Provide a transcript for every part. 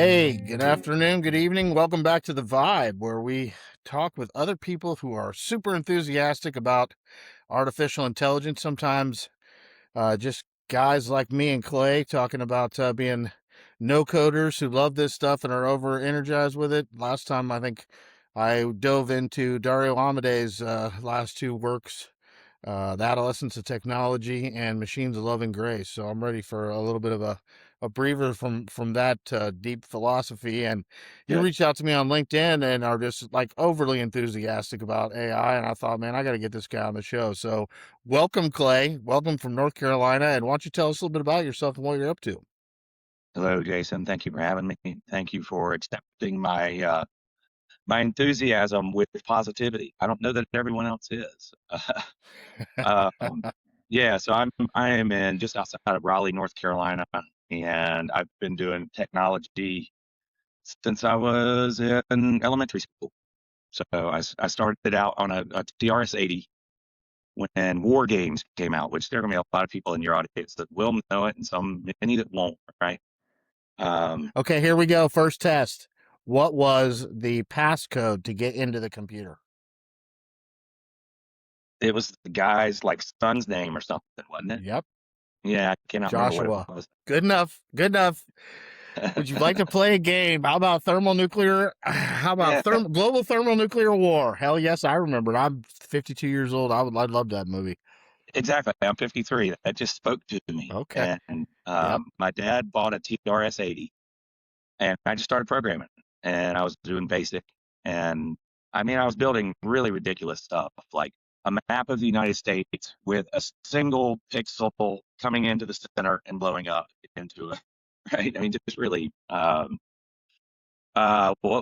Hey, good afternoon, good evening. Welcome back to The Vibe, where we talk with other people who are super enthusiastic about artificial intelligence. Sometimes just guys like me and Clay talking about being no coders who love this stuff and are over energized with it. Last time, I think I dove into Dario Amade's last two works, The Adolescence of Technology and Machines of Love and Grace. So I'm ready for a little bit of a breather from that deep philosophy. And you Good. reached out to me on LinkedIn and are just like overly enthusiastic about AI. And I thought, man, I got to get this guy on the show. So welcome, Clay. Welcome from North Carolina. And why don't you tell us a little bit about yourself and what you're up to? Hello, Jason. Thank you for having me. Thank you for accepting my enthusiasm with positivity. I don't know that everyone else is. Um, yeah, so I am in just outside of Raleigh, North Carolina, and I've been doing technology since I was in elementary school. So I started out on a TRS-80 when War Games came out, which there are going to be a lot of people in your audience that will know it, and many that won't. Right. Um, Okay, here we go. First test. What was the passcode to get into the computer? It was the guy's like son's name or something, wasn't it? Yep, Yeah, I cannot remember what it Joshua. was. Good enough. Good enough. Would you like to play a game? How about thermonuclear? How about Yeah, global thermonuclear war? Hell yes, I remember it. I'm 52 years old. I'd love that movie. exactly. I'm 53. That just spoke to me. Okay. And Yep. my dad bought a TRS-80, and I just started programming. And I was doing basic, and I mean, I was building really ridiculous stuff, like a map of the United States with a single pixel coming into the center and blowing up into a right. I mean, just really. What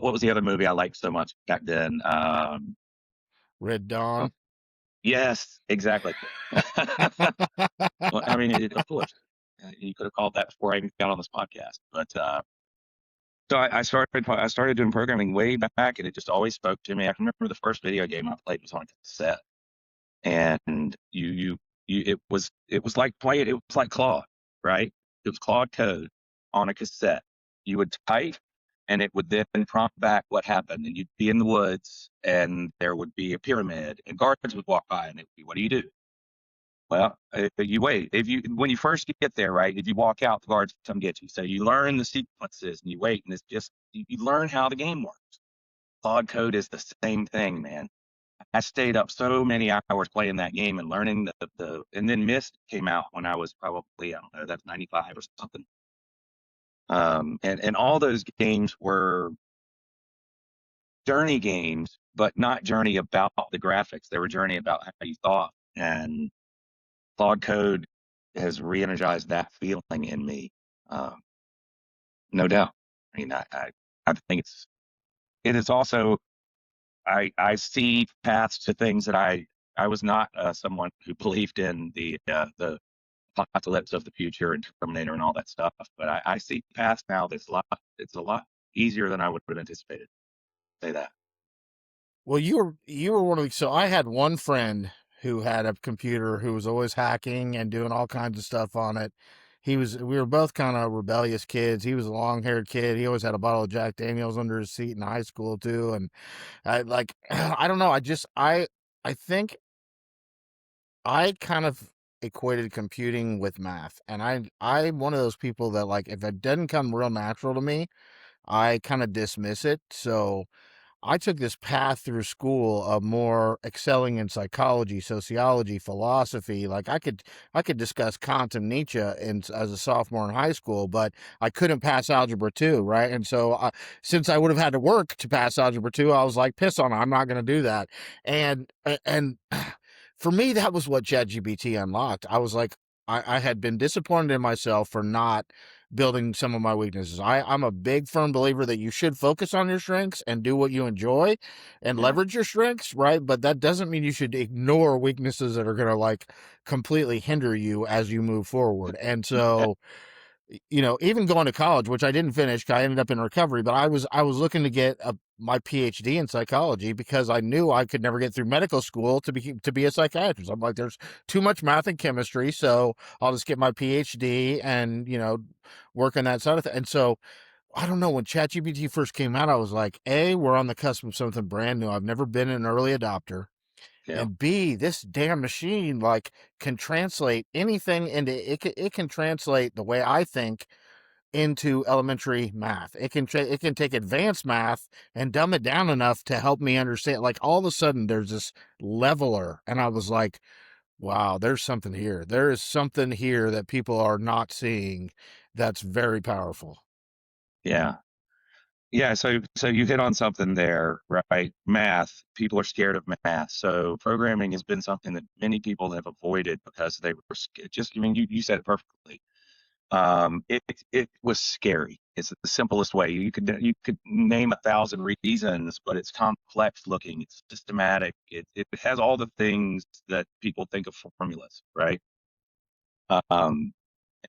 was the other movie I liked so much back then? Red Oh, Dawn. yes, exactly. Well, I mean, of course, you could have called that before I even got on this podcast. But so I started doing programming way back, and it just always spoke to me. I can remember the first video game I played was on a cassette, and it was like playing it was like Claude, right? It was Claude Code on a cassette. You would type, and it would then prompt back what happened, and you'd be in the woods, and there would be a pyramid, and guards would walk by, and it would be, what do you do? Well, you wait. If you when you first get there, right? If you walk out, the guards come get you. So you learn the sequences, and you wait, and it's just you learn how the game works. Claude Code is the same thing, man. I stayed up so many hours playing that game and learning and then Myst came out when I was probably, I don't know, that's 95 or something. And all those games were journey games, but not journey about the graphics. They were journey about how you thought. And Claude Code has re-energized that feeling in me. Um, no doubt. I mean, I think it is also, I see paths to things that I was not someone who believed in the apocalypse of the future and Terminator and all that stuff. But I see past now it's a lot easier than I would have anticipated. Say that. Well, you were one of the, so I had one friend who had a computer who was always hacking and doing all kinds of stuff on it. We were both kind of rebellious kids. He was a long-haired kid. He always had a bottle of Jack Daniels under his seat in high school too. And I like, I don't know. I think I kind of equated computing with math. And I'm one of those people that like, if it doesn't come real natural to me, I kind of dismiss it. So, I took this path through school of more excelling in psychology, sociology, philosophy. Like I could discuss Kant and Nietzsche as a sophomore in high school, but I couldn't pass algebra 2, right? And so since I would have had to work to pass algebra 2, I was like, piss on it, I'm not going to do that. And for me, that was what ChatGPT unlocked. I was like, I had been disappointed in myself for not building some of my weaknesses. I'm a big firm believer that you should focus on your strengths and do what you enjoy and Yeah. leverage your strengths, right? But that doesn't mean you should ignore weaknesses that are going to like completely hinder you as you move forward. And so, even going to college, which I didn't finish, 'cause I ended up in recovery, but I was looking to get my PhD in psychology because I knew I could never get through medical school to be a psychiatrist. I'm like, there's too much math and chemistry, so I'll just get my PhD and work on that side of it. And so I don't know, when ChatGPT first came out, I was like, A, we're on the cusp of something brand new. I've never been an early adopter. Yeah. And B, this damn machine like can translate anything into it can translate the way I think into elementary math. It can take advanced math and dumb it down enough to help me understand. Like all of a sudden there's this leveler and I was like, wow, there's something here. There is something here that people are not seeing that's very powerful. Yeah. Yeah, so you hit on something there, right? Math. People are scared of math. So programming has been something that many people have avoided because they were just. I mean, you said it perfectly. It was scary. It's the simplest way. You could name 1,000 reasons, but it's complex looking. It's systematic. It has all the things that people think of formulas, right? Um,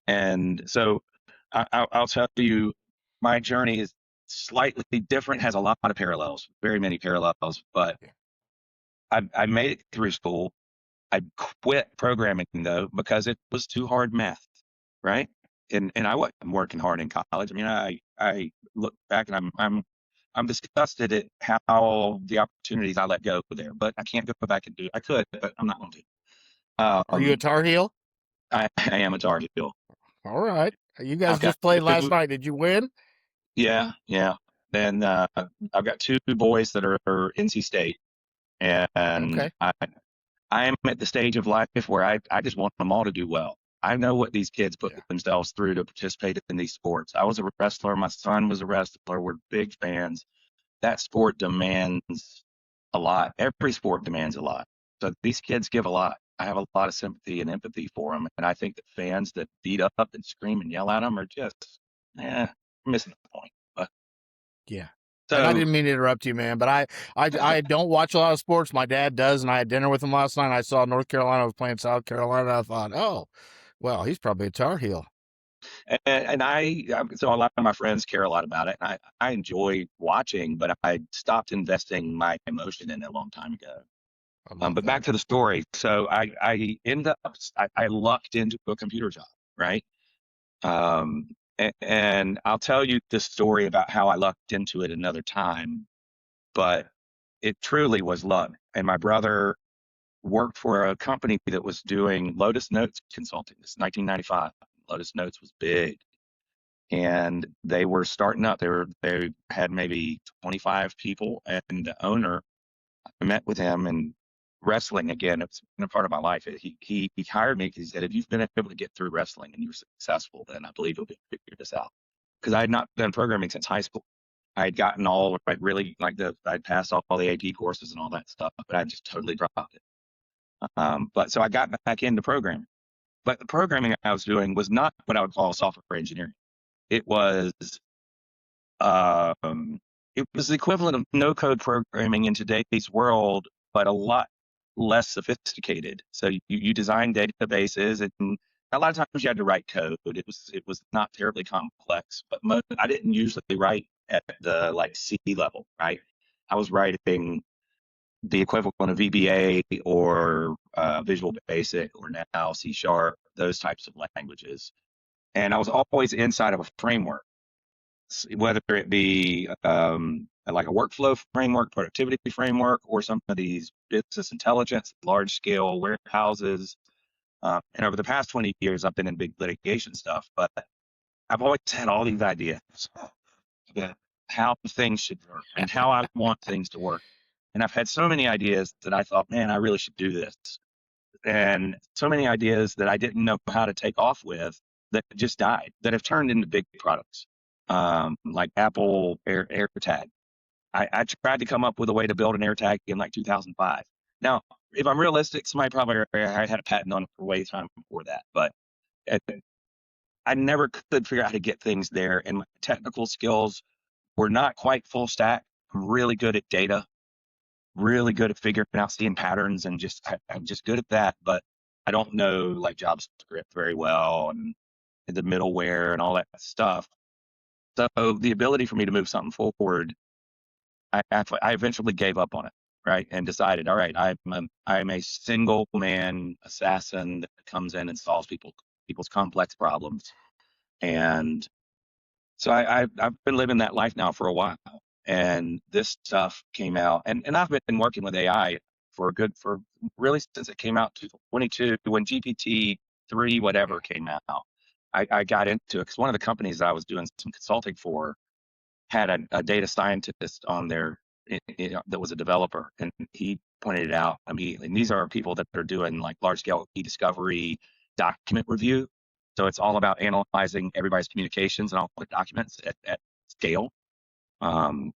and so I'll tell you, my journey is slightly different, has a lot of parallels, very many parallels, but Yeah. I made it through school. I quit programming though because it was too hard math, right? And I wasn't working hard in college. I mean, I look back and I'm disgusted at how the opportunities I let go there, but I can't go back and do it. I could, but I'm not going to. Are you a Tar Heel? I am a Tar Heel. All right. You guys I've got just played last two. night. Did you win? Yeah, yeah. And I've got two boys that are NC State, and Okay. I am at the stage of life where I just want them all to do well. I know what these kids put Yeah. themselves through to participate in these sports. I was a wrestler. My son was a wrestler. We're big fans. That sport demands a lot. Every sport demands a lot. So these kids give a lot. I have a lot of sympathy and empathy for them. And I think that fans that beat up and scream and yell at them are just, missing the point. But Yeah. And I so, didn't mean to interrupt you, man, but I don't watch a lot of sports. My dad does, and I had dinner with him last night. And I saw North Carolina was playing South Carolina. And I thought, oh, well, he's probably a Tar Heel. and so a lot of my friends care a lot about it. And I enjoy watching, but I stopped investing my emotion in it a long time ago. I love But back that. to the story. So I end up, I lucked into a computer job, right? And I'll tell you this story about how I lucked into it another time, but it truly was luck. And my brother worked for a company that was doing Lotus Notes consulting. This is 1995. Lotus Notes was big, and they were starting up. They had maybe 25 people, and the owner, I met with him, and wrestling again. It's been a part of my life. He hired me because he said, if you've been able to get through wrestling and you're successful, then I believe you'll be able to figure this out. Because I had not done programming since high school. I had gotten all like really like I'd passed all the AP courses and all that stuff, but I just totally dropped it. But so I got back into programming. But the programming I was doing was not what I would call software engineering. It was um, it was the equivalent of no code programming in today's world, but a lot less sophisticated. So you design databases, and a lot of times you had to write code. It was not terribly complex, but I didn't usually write at the like C level, right? I was writing the equivalent of VBA or Visual Basic or now C Sharp, those types of languages. And I was always inside of a framework, whether it be like a workflow framework, productivity framework, or some of these business intelligence, large scale warehouses. And over the past 20 years, I've been in big litigation stuff, but I've always had all these ideas about how things should work and how I want things to work. And I've had so many ideas that I thought, man, I really should do this. And so many ideas that I didn't know how to take off with that just died, that have turned into big products, like Apple AirTag. I tried to come up with a way to build an AirTag in like 2005. Now, if I'm realistic, somebody probably I had a patent on it for way time before that, but uh, I never could figure out how to get things there, and my technical skills were not quite full stack. I'm really good at data, really good at figuring out seeing patterns, and I'm just good at that. But I don't know like JavaScript very well, and the middleware and all that stuff. So the ability for me to move something forward, I eventually gave up on it, right, and decided, all right, I'm a single man assassin that comes in and solves people's complex problems, and So I've been living that life now for a while, and this stuff came out, and I've been working with AI for really since it came out to 22 when GPT 3 whatever came out. I got into it because one of the companies that I was doing some consulting for had a data scientist on there, that was a developer, and he pointed it out. I mean, and these are people that are doing like large scale e-discovery document review. So it's all about analyzing everybody's communications and all the documents at scale. Um,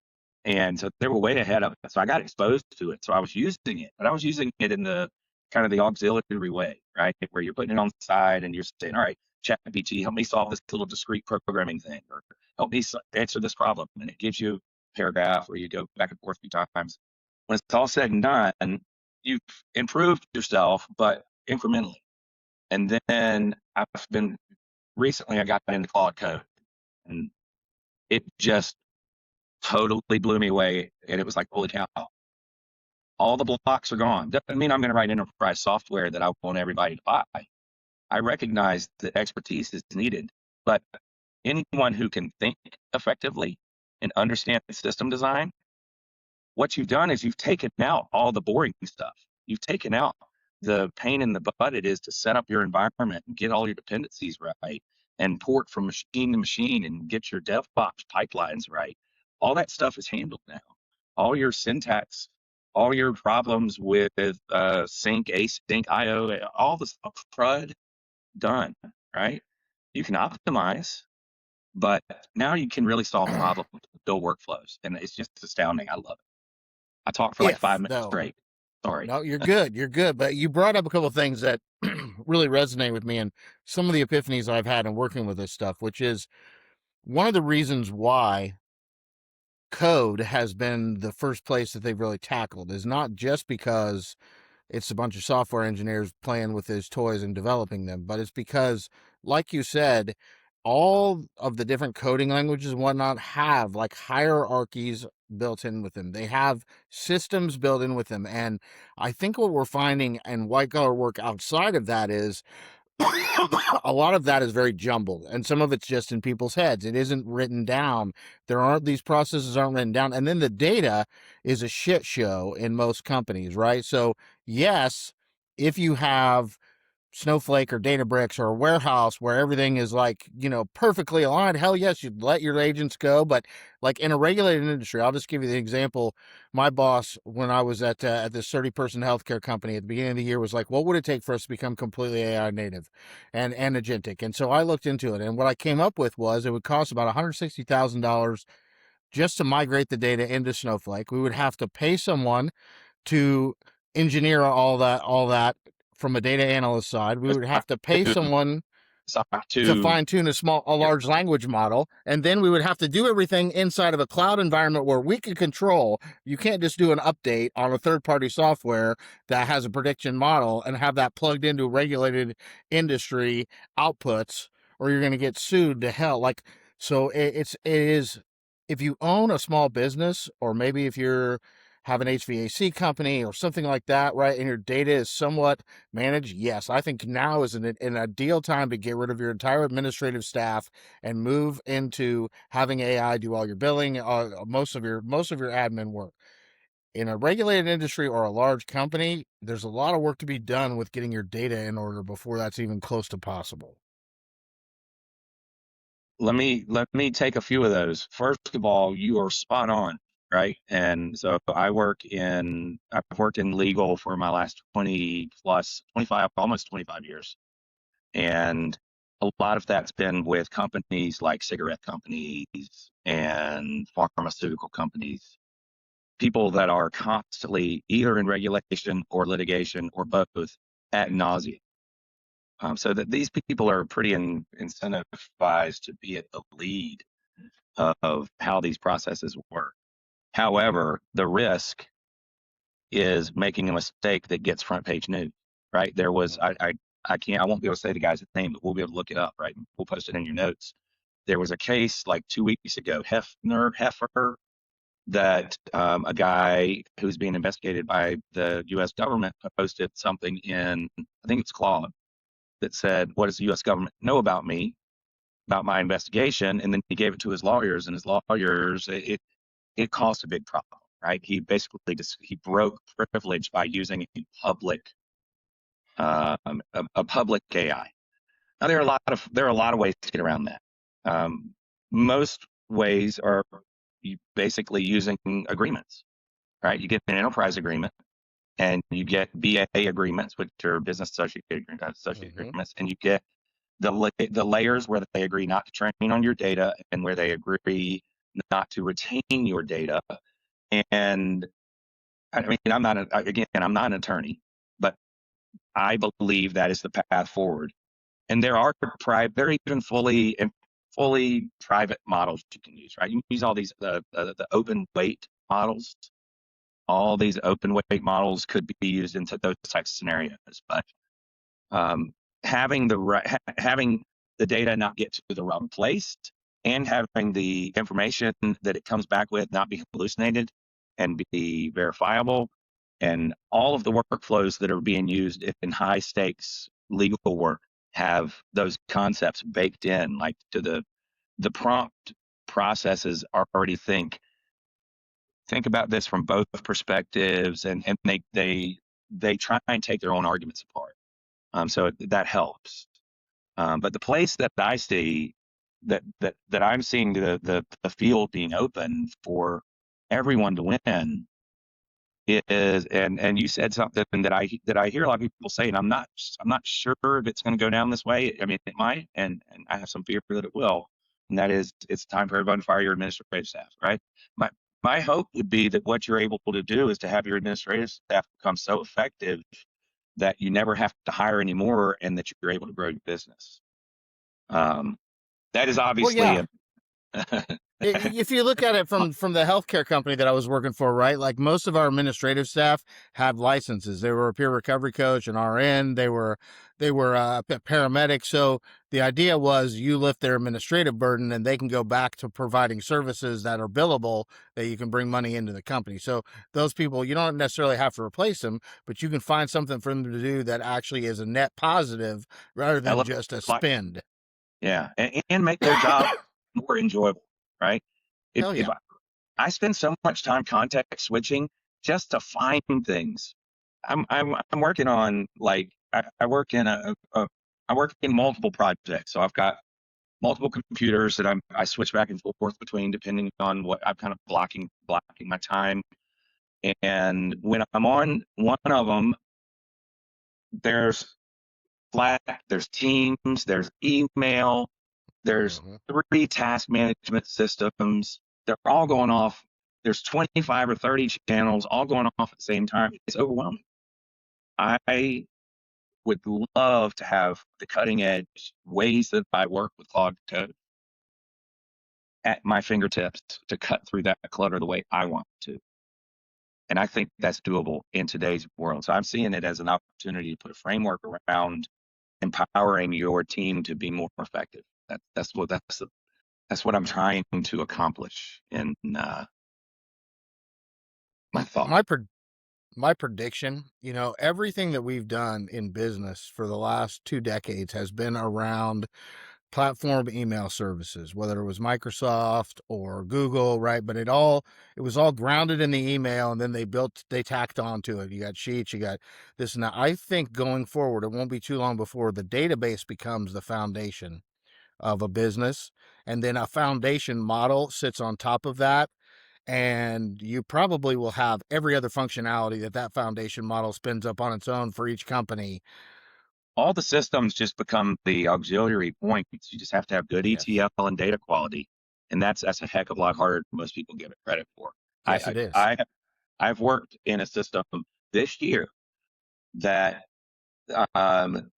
and so they were way ahead of it. So I got exposed to it. So I was using it, but I was using it in the kind of the auxiliary way, right? Where you're putting it on the side and you're saying, all right, ChatGPT, help me solve this little discrete programming thing, or help me answer this problem. And it gives you a paragraph where you go back and forth a few times. When it's all said and done, you've improved yourself, but incrementally. And then I've been recently, I got into Claude Code, and it just totally blew me away. And it was like, holy cow, all the blocks are gone. Doesn't mean I'm going to write enterprise software that I want everybody to buy. I recognize that expertise is needed, but anyone who can think effectively and understand system design, what you've done is you've taken out all the boring stuff. You've taken out the pain in the butt it is to set up your environment and get all your dependencies right and port from machine to machine and get your DevOps pipelines right. All that stuff is handled now. All your syntax, all your problems with sync, async, IO, all this crud done, right? You can optimize, but now you can really solve problems, build workflows, and it's just astounding. I love it. I talked for like If 5 minutes though, straight. Sorry. no, you're good. But you brought up a couple of things that really resonate with me, and some of the epiphanies I've had in working with this stuff, which is one of the reasons why code has been the first place that they've really tackled is not just because it's a bunch of software engineers playing with his toys and developing them, but it's because, like you said, all of the different coding languages and whatnot have like hierarchies built in with them. They have systems built in with them. And I think what we're finding in white collar work outside of that is a lot of that is very jumbled, and some of it's just in people's heads. It isn't written down. These processes aren't written down, and then the data is a shit show in most companies, right? So yes, if you have Snowflake or Databricks or a warehouse where everything is like, perfectly aligned, hell yes, you'd let your agents go. But like in a regulated industry, I'll just give you the example. My boss, when I was at this 30-person healthcare company at the beginning of the year, was like, what would it take for us to become completely AI native and agentic? And so I looked into it, and what I came up with was it would cost about $160,000 just to migrate the data into Snowflake. We would have to pay someone to engineer all that from a data analyst side. We would have to pay someone to To fine tune a large language model, and then we would have to do everything inside of a cloud environment where we can control. You can't just do an update on a third-party software that has a prediction model and have that plugged into regulated industry outputs, or you're going to get sued to hell. Like, so it is if you own a small business, or maybe if you're have an HVAC company or something like that, right? And your data is somewhat managed. Yes, I think now is an ideal time to get rid of your entire administrative staff and move into having AI do all your billing, most of your admin work. In a regulated industry or a large company, there's a lot of work to be done with getting your data in order before that's even close to possible. let me take a few of those. First of all, you are spot on, right? And so I've worked in legal for my last 20 plus 25, almost 25 years. And a lot of that's been with companies like cigarette companies and pharmaceutical companies, people that are constantly either in regulation or litigation or both ad nauseum. So that these people are pretty incentivized to be at the lead of how these processes work. However, the risk is making a mistake that gets front page news, right? There was, I won't be able to say the guy's name, but we'll be able to look it up, right? We'll post it in your notes. There was a case like 2 weeks ago, Heffer, that a guy who's being investigated by the U.S. government posted something in, I think it's Claude, that said, what does the U.S. government know about me? about my investigation, and then he gave it to his lawyers, and his lawyers, it caused a big problem, right? He basically he broke privilege by using a public AI. Now there are a lot of ways to get around that. Most ways are you basically using agreements, right? You get an enterprise agreement, and you get BA agreements, which are business associate agreements, and you get the layers where they agree not to train on your data and where they agree not to retain your data. And I mean, I'm not an attorney, but I believe that is the path forward. And there are even fully private models you can use, right? You can use all these the open weight models. All these open weight models could be used into those types of scenarios, but having the data not get to the wrong place, and having the information that it comes back with not be hallucinated and be verifiable, and all of the workflows that are being used in high stakes legal work have those concepts baked in, like to the prompt processes already think about this from both perspectives, and they try and take their own arguments apart. So that helps. But the place that I see that I'm seeing the field being open for everyone to win is, and you said something that I hear a lot of people say, and I'm not sure if it's going to go down this way. I mean, it might, and I have some fear that it will. And that is, it's time for everyone to fire your administrative staff, right? My hope would be that what you're able to do is to have your administrative staff become so effective that you never have to hire anymore, and that you're able to grow your business. That is Well, obviously yeah. If you look at it from the healthcare company that I was working for, right? Like most of our administrative staff had licenses. They were a peer recovery coach, an RN. They were a paramedic. So the idea was you lift their administrative burden, and they can go back to providing services that are billable, that you can bring money into the company. So those people, you don't necessarily have to replace them, but you can find something for them to do that actually is a net positive rather than just a spend. Yeah, and make their job more enjoyable, right? Hell If yeah. I spend so much time context switching just to find things. I'm working on, like, I work in I work in multiple projects, so I've got multiple computers that I switch back and forth between depending on what I'm kind of blocking my time. And when I'm on one of them, there's Slack, there's Teams, there's email, there's Mm-hmm. 3 task management systems. They're all going off. There's 25 or 30 channels all going off at the same time. It's overwhelming. I would love to have the cutting edge ways that I work with Claude Code at my fingertips to cut through that clutter the way I want to. And I think that's doable in today's world. So I'm seeing it as an opportunity to put a framework around empowering your team to be more effective. That's what I'm trying to accomplish in my thought. My my prediction, everything that we've done in business for the last 2 decades has been around platform email services, whether it was Microsoft or Google, right? But it was all grounded in the email, and then they tacked onto it. You got Sheets, you got this and that. I think going forward, it won't be too long before the database becomes the foundation of a business, and then a foundation model sits on top of that, and you probably will have every other functionality that foundation model spins up on its own for each company. All the systems just become the auxiliary points. You just have to have good Yes. ETL and data quality, and that's a heck of a lot harder than most people give it credit for. Yes, it is. I've worked in a system this year that um,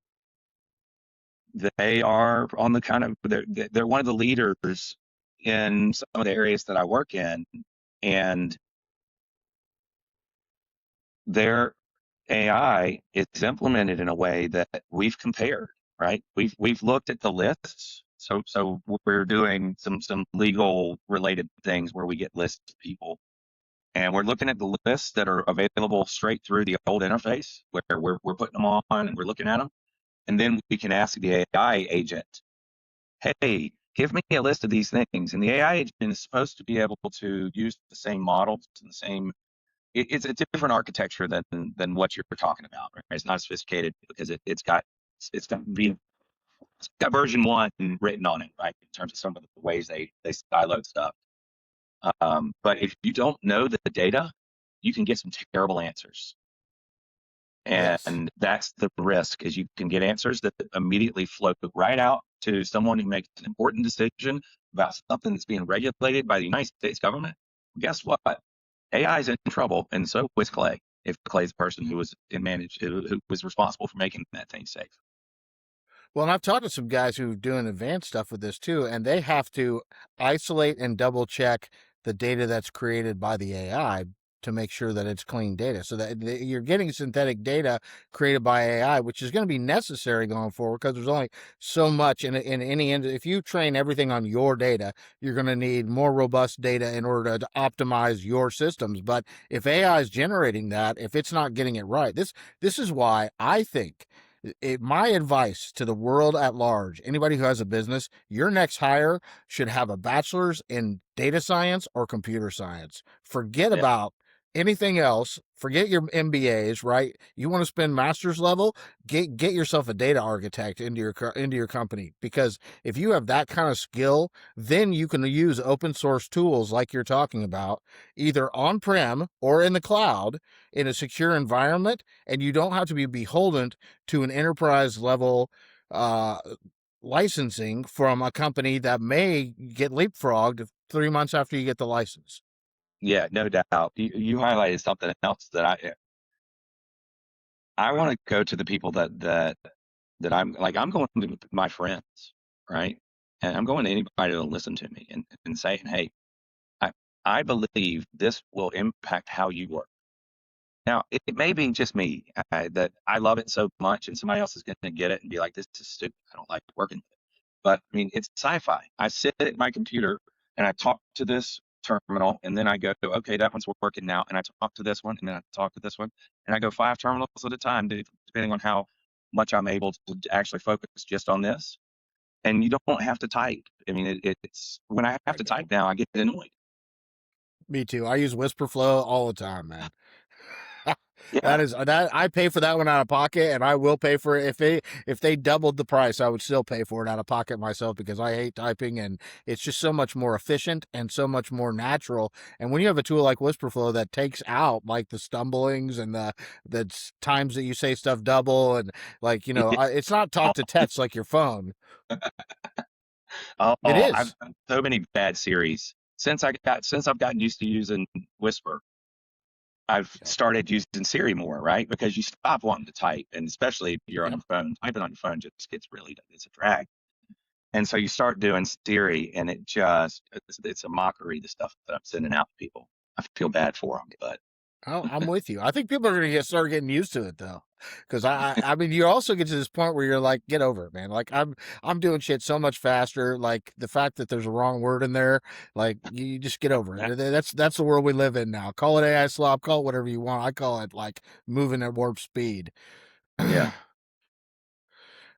they are on the kind of they're one of the leaders in some of the areas that I work in, and their AI is implemented in a way that we've compared, right? We've looked at the lists. So we're doing some legal related things where we get lists of people, and we're looking at the lists that are available straight through the old interface, where we're putting them on and we're looking at them, and then we can ask the AI agent, hey, Give me a list of these things. And the AI agent is supposed to be able to use the same models and the same. It's a different architecture than what you're talking about. Right? It's not sophisticated because it's got version one written on it, right? In terms of some of the ways they siloed stuff. But if you don't know the data, you can get some terrible answers. Yes. And that's the risk is you can get answers that immediately flow right out to someone who makes an important decision about something that's being regulated by the United States government. Guess what? AI is in trouble, and so was Clay. If Clay's the person who was who was responsible for making that thing safe. Well, and I've talked to some guys who are doing advanced stuff with this too, and they have to isolate and double check the data that's created by the AI to make sure that it's clean data. So that you're getting synthetic data created by AI, which is going to be necessary going forward because there's only so much in any end. If you train everything on your data, you're going to need more robust data in order to optimize your systems. But if AI is generating that, if it's not getting it right, this is why I think my advice to the world at large, anybody who has a business, your next hire should have a bachelor's in data science or computer science. Forget Yeah, about anything else. Forget your MBAs, right? You want to spend master's level, get yourself a data architect into your company, because if you have that kind of skill, then you can use open source tools like you're talking about, either on-prem or in the cloud in a secure environment, and you don't have to be beholden to an enterprise level uh, licensing from a company that may get leapfrogged 3 months after you get the license. yeah, no doubt. You highlighted something else that I want to go to the people that I'm going to my friends, right? And I'm going to anybody that'll listen to me and saying, hey, I, I believe this will impact how you work. Now, it may be just me that I love it so much, and somebody else is going to get it and be like, this is stupid. I don't like working with it. But I mean, it's sci-fi. I sit at my computer and I talk to this terminal, and then I go, okay, that one's working now. And I talk to this one, and then I talk to this one, and I go 5 terminals at a time, depending on how much I'm able to actually focus just on this. And you don't have to type. I mean, it's when I have I to know. type now, I get annoyed. Me too. I use Whisper Flow all the time, man. Yeah, that I pay for that one out of pocket, and I will pay for it if they doubled the price. I would still pay for it out of pocket myself because I hate typing, and it's just so much more efficient and so much more natural. And when you have a tool like Whisperflow that takes out like the stumblings and the times that you say stuff double, and like yeah. it's not talk to text like your phone. Oh, It I've is. done so many bad series since I've gotten used to using Whisper. I've Yep. started using Siri more, right? Because you stop wanting to type, and especially if you're on Yeah. your phone, typing on your phone just gets it's a drag. And so you start doing Siri, and it's a mockery, the stuff that I'm sending out to people. I feel bad for them, but I'm with you. I think people are going to start getting used to it though, because I mean, you also get to this point where you're like, get over it, man. Like I'm doing shit so much faster. Like the fact that there's a wrong word in there, like you just get over yeah, it. That's the world we live in now. Call it AI slop, call it whatever you want. I call it like moving at warp speed. yeah,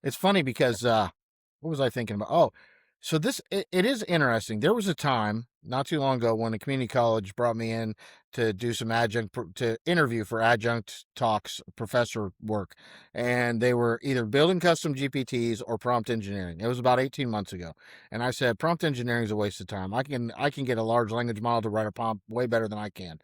It's funny because what was I thinking about? Oh, so it is interesting. There was a time not too long ago when a community college brought me in to do some to interview for adjunct talks, professor work, and they were either building custom GPTs or prompt engineering. It was about 18 months ago, and I said prompt engineering is a waste of time. I can get a large language model to write a prompt way better than I can.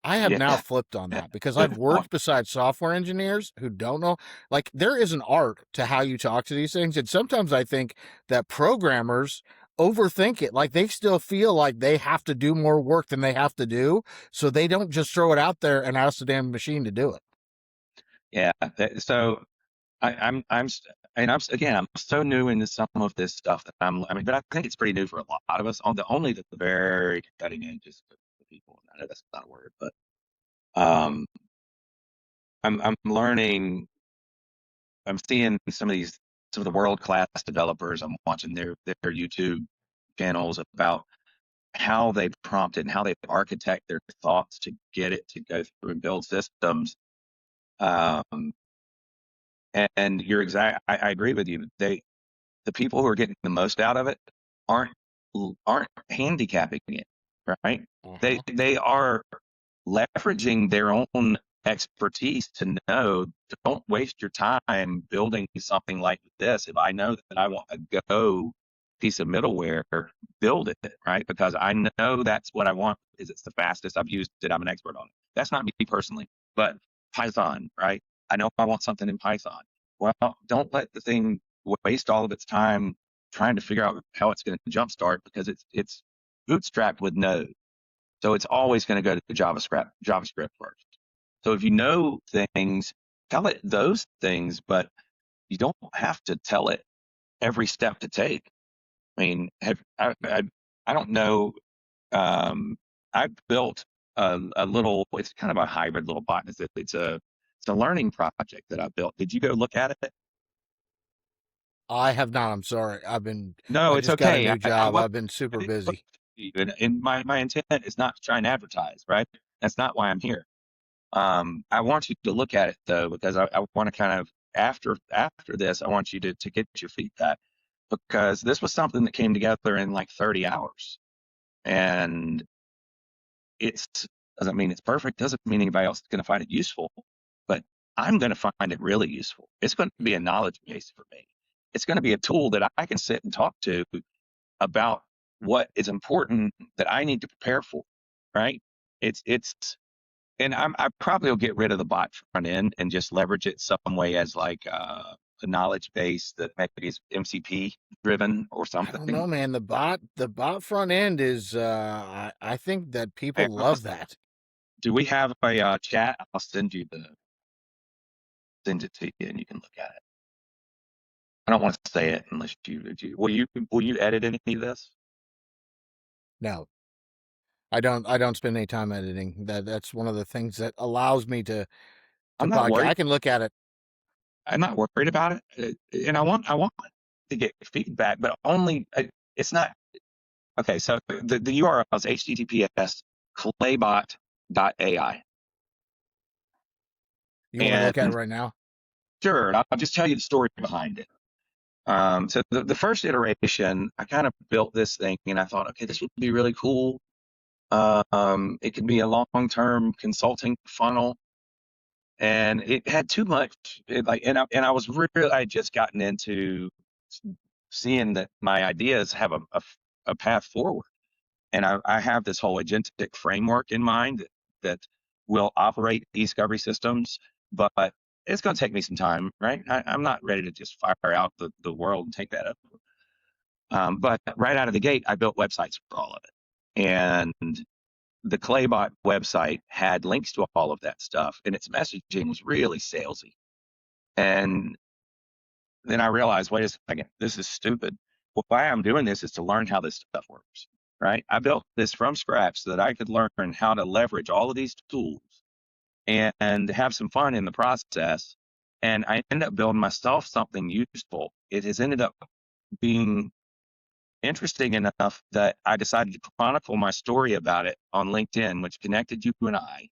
I have now yeah. flipped on that because I've Good point. worked beside software engineers who don't know. Like, there is an art to how you talk to these things. And sometimes I think that programmers overthink it. Like, they still feel like they have to do more work than they have to do. So they don't just throw it out there and ask the damn machine to do it. Yeah. So I'm and again, I'm so new into some of this stuff that I mean, but I think it's pretty new for a lot of us. On the only the very cutting edge is the people. I know that's not a word, but um, I'm learning. I'm seeing some of the world class developers. I'm watching their YouTube channels about how they prompt it and how they architect their thoughts to get it to go through and build systems. Um, and you're exact. I agree with you. The people who are getting the most out of it aren't aren't handicapping it, right? Uh-huh. They are leveraging their own expertise to know, don't waste your time building something like this. If I know that I want a Go piece of middleware, build it, right? Because I know that's what I want, is it's the fastest. I've used it. I'm an expert on it. That's not me personally, but Python, right? I know I want something in Python. Well, don't let the thing waste all of its time trying to figure out how it's going to jumpstart, because it's bootstrapped with Node. So it's always going to go to JavaScript first. So if you know things, tell it those things, but you don't have to tell it every step to take. I mean, I don't know. Um, I built a little. It's kind of a hybrid little bot. It's a learning project that I built. Did you go look at it? I have not. I'm sorry. No, I it's just got a okay. new I job. was I've been super busy. and my intent is not to try and advertise, right? That's not why I'm here. I want you to look at it though, because I want to kind of after this, I want you to get your feedback, because this was something that came together in like 30 hours, and it's doesn't mean it's perfect, doesn't mean anybody else is going to find it useful, but I'm going to find it really useful. It's going to be a knowledge base for me. It's going to be a tool that I can sit and talk to about what is important that I need to prepare for, right? It's and I probably will get rid of the bot front end and just leverage it some way as like a knowledge base that maybe is MCP driven or I don't know, something. man. The bot front end is I think that Hey, people love that. do we have a chat? I'll send it to you and you can look at it. I don't want to say it unless will you edit any of this? No, I don't spend any time editing. That's one of the things that allows me to I'm not podcast. worried. I can look at it. I'm not worried about it, and I want to get feedback, but only it's not okay. So the URL is https claybot.ai. You want to look at it And right now? sure, I'll just tell you the story behind it. So the first iteration, I kind of built this thing and I thought, okay, this would be really cool. It could be a long-term consulting funnel, and it had too much. And I was really, I had just gotten into seeing that my ideas have a path forward. And I have this whole agentic framework in mind that will operate discovery systems, but it's going to take me some time, right? I'm not ready to just fire out the world and take that up. But right out of the gate, I built websites for all of it. And the Claybot website had links to all of that stuff, and its messaging was really salesy. And then I realized, wait a second, this is stupid. Well, why I'm doing this is to learn how this stuff works, right? I built this from scratch so that I could learn how to leverage all of these tools and have some fun in the process. And I ended up building myself something useful. It has ended up being interesting enough that I decided to chronicle my story about it on LinkedIn, which connected you and I.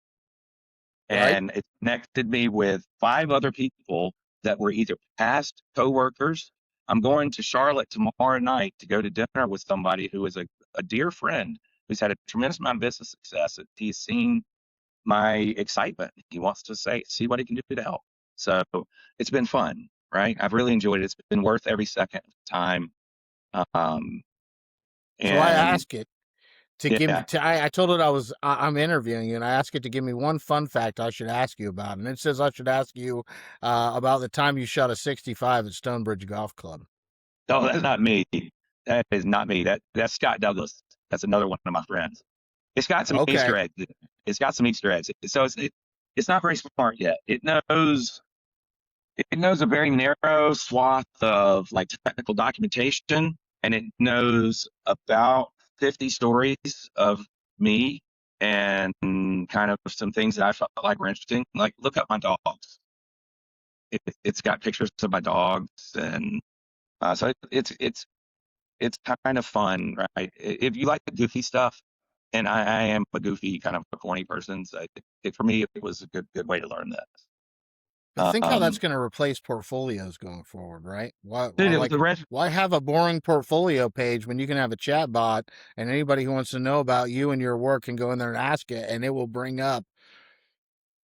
Right? And it connected me with 5 other people that were either past coworkers. I'm going to Charlotte tomorrow night to go to dinner with somebody who is a dear friend who's had a tremendous amount of business success. He's seen my excitement. He wants to see what he can do to help. So it's been fun, right? I've really enjoyed it. It's been worth every second of time. Um, So I and ask it to give me. yeah, I told it I'm interviewing you, and I asked it to give me one fun fact I should ask you about, and it says I should ask you about the time you shot a 65 at Stonebridge Golf Club. no, that's not me. That is not me. That's Scott Douglas. That's another one of my friends. It's got some Okay. Easter eggs. It's got some Easter eggs. So it's not very smart yet. It knows a very narrow swath of like technical documentation, and it knows about 50 stories of me and kind of some things that I felt like were interesting. Like look up my dogs. It's got pictures of my dogs, and so it's kind of fun, right? If you like the goofy stuff, and I am a goofy kind of a corny person, so for me it was a good way to learn that. But think how that's Um, going to replace portfolios going forward, right? dude, it was the rest. Why have a boring portfolio page when you can have a chat bot and anybody who wants to know about you and your work can go in there and ask it, and it will bring up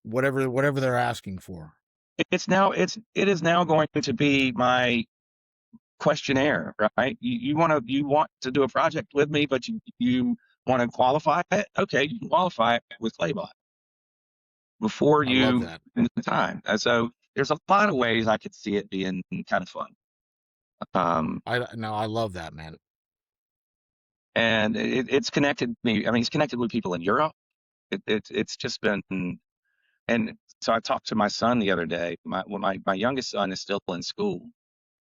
whatever they're asking for. It is now going to be my questionnaire, right? You want to do a project with me, but you want to qualify it. Okay, you can qualify it with Claybot before I love you that. spend the time. And so there's a lot of ways I could see it being kind of fun. Um, I love that, man. and it's connected me. I mean, it's connected with people in Europe. It's just been, and so I talked to my son the other day. My youngest son is still in school,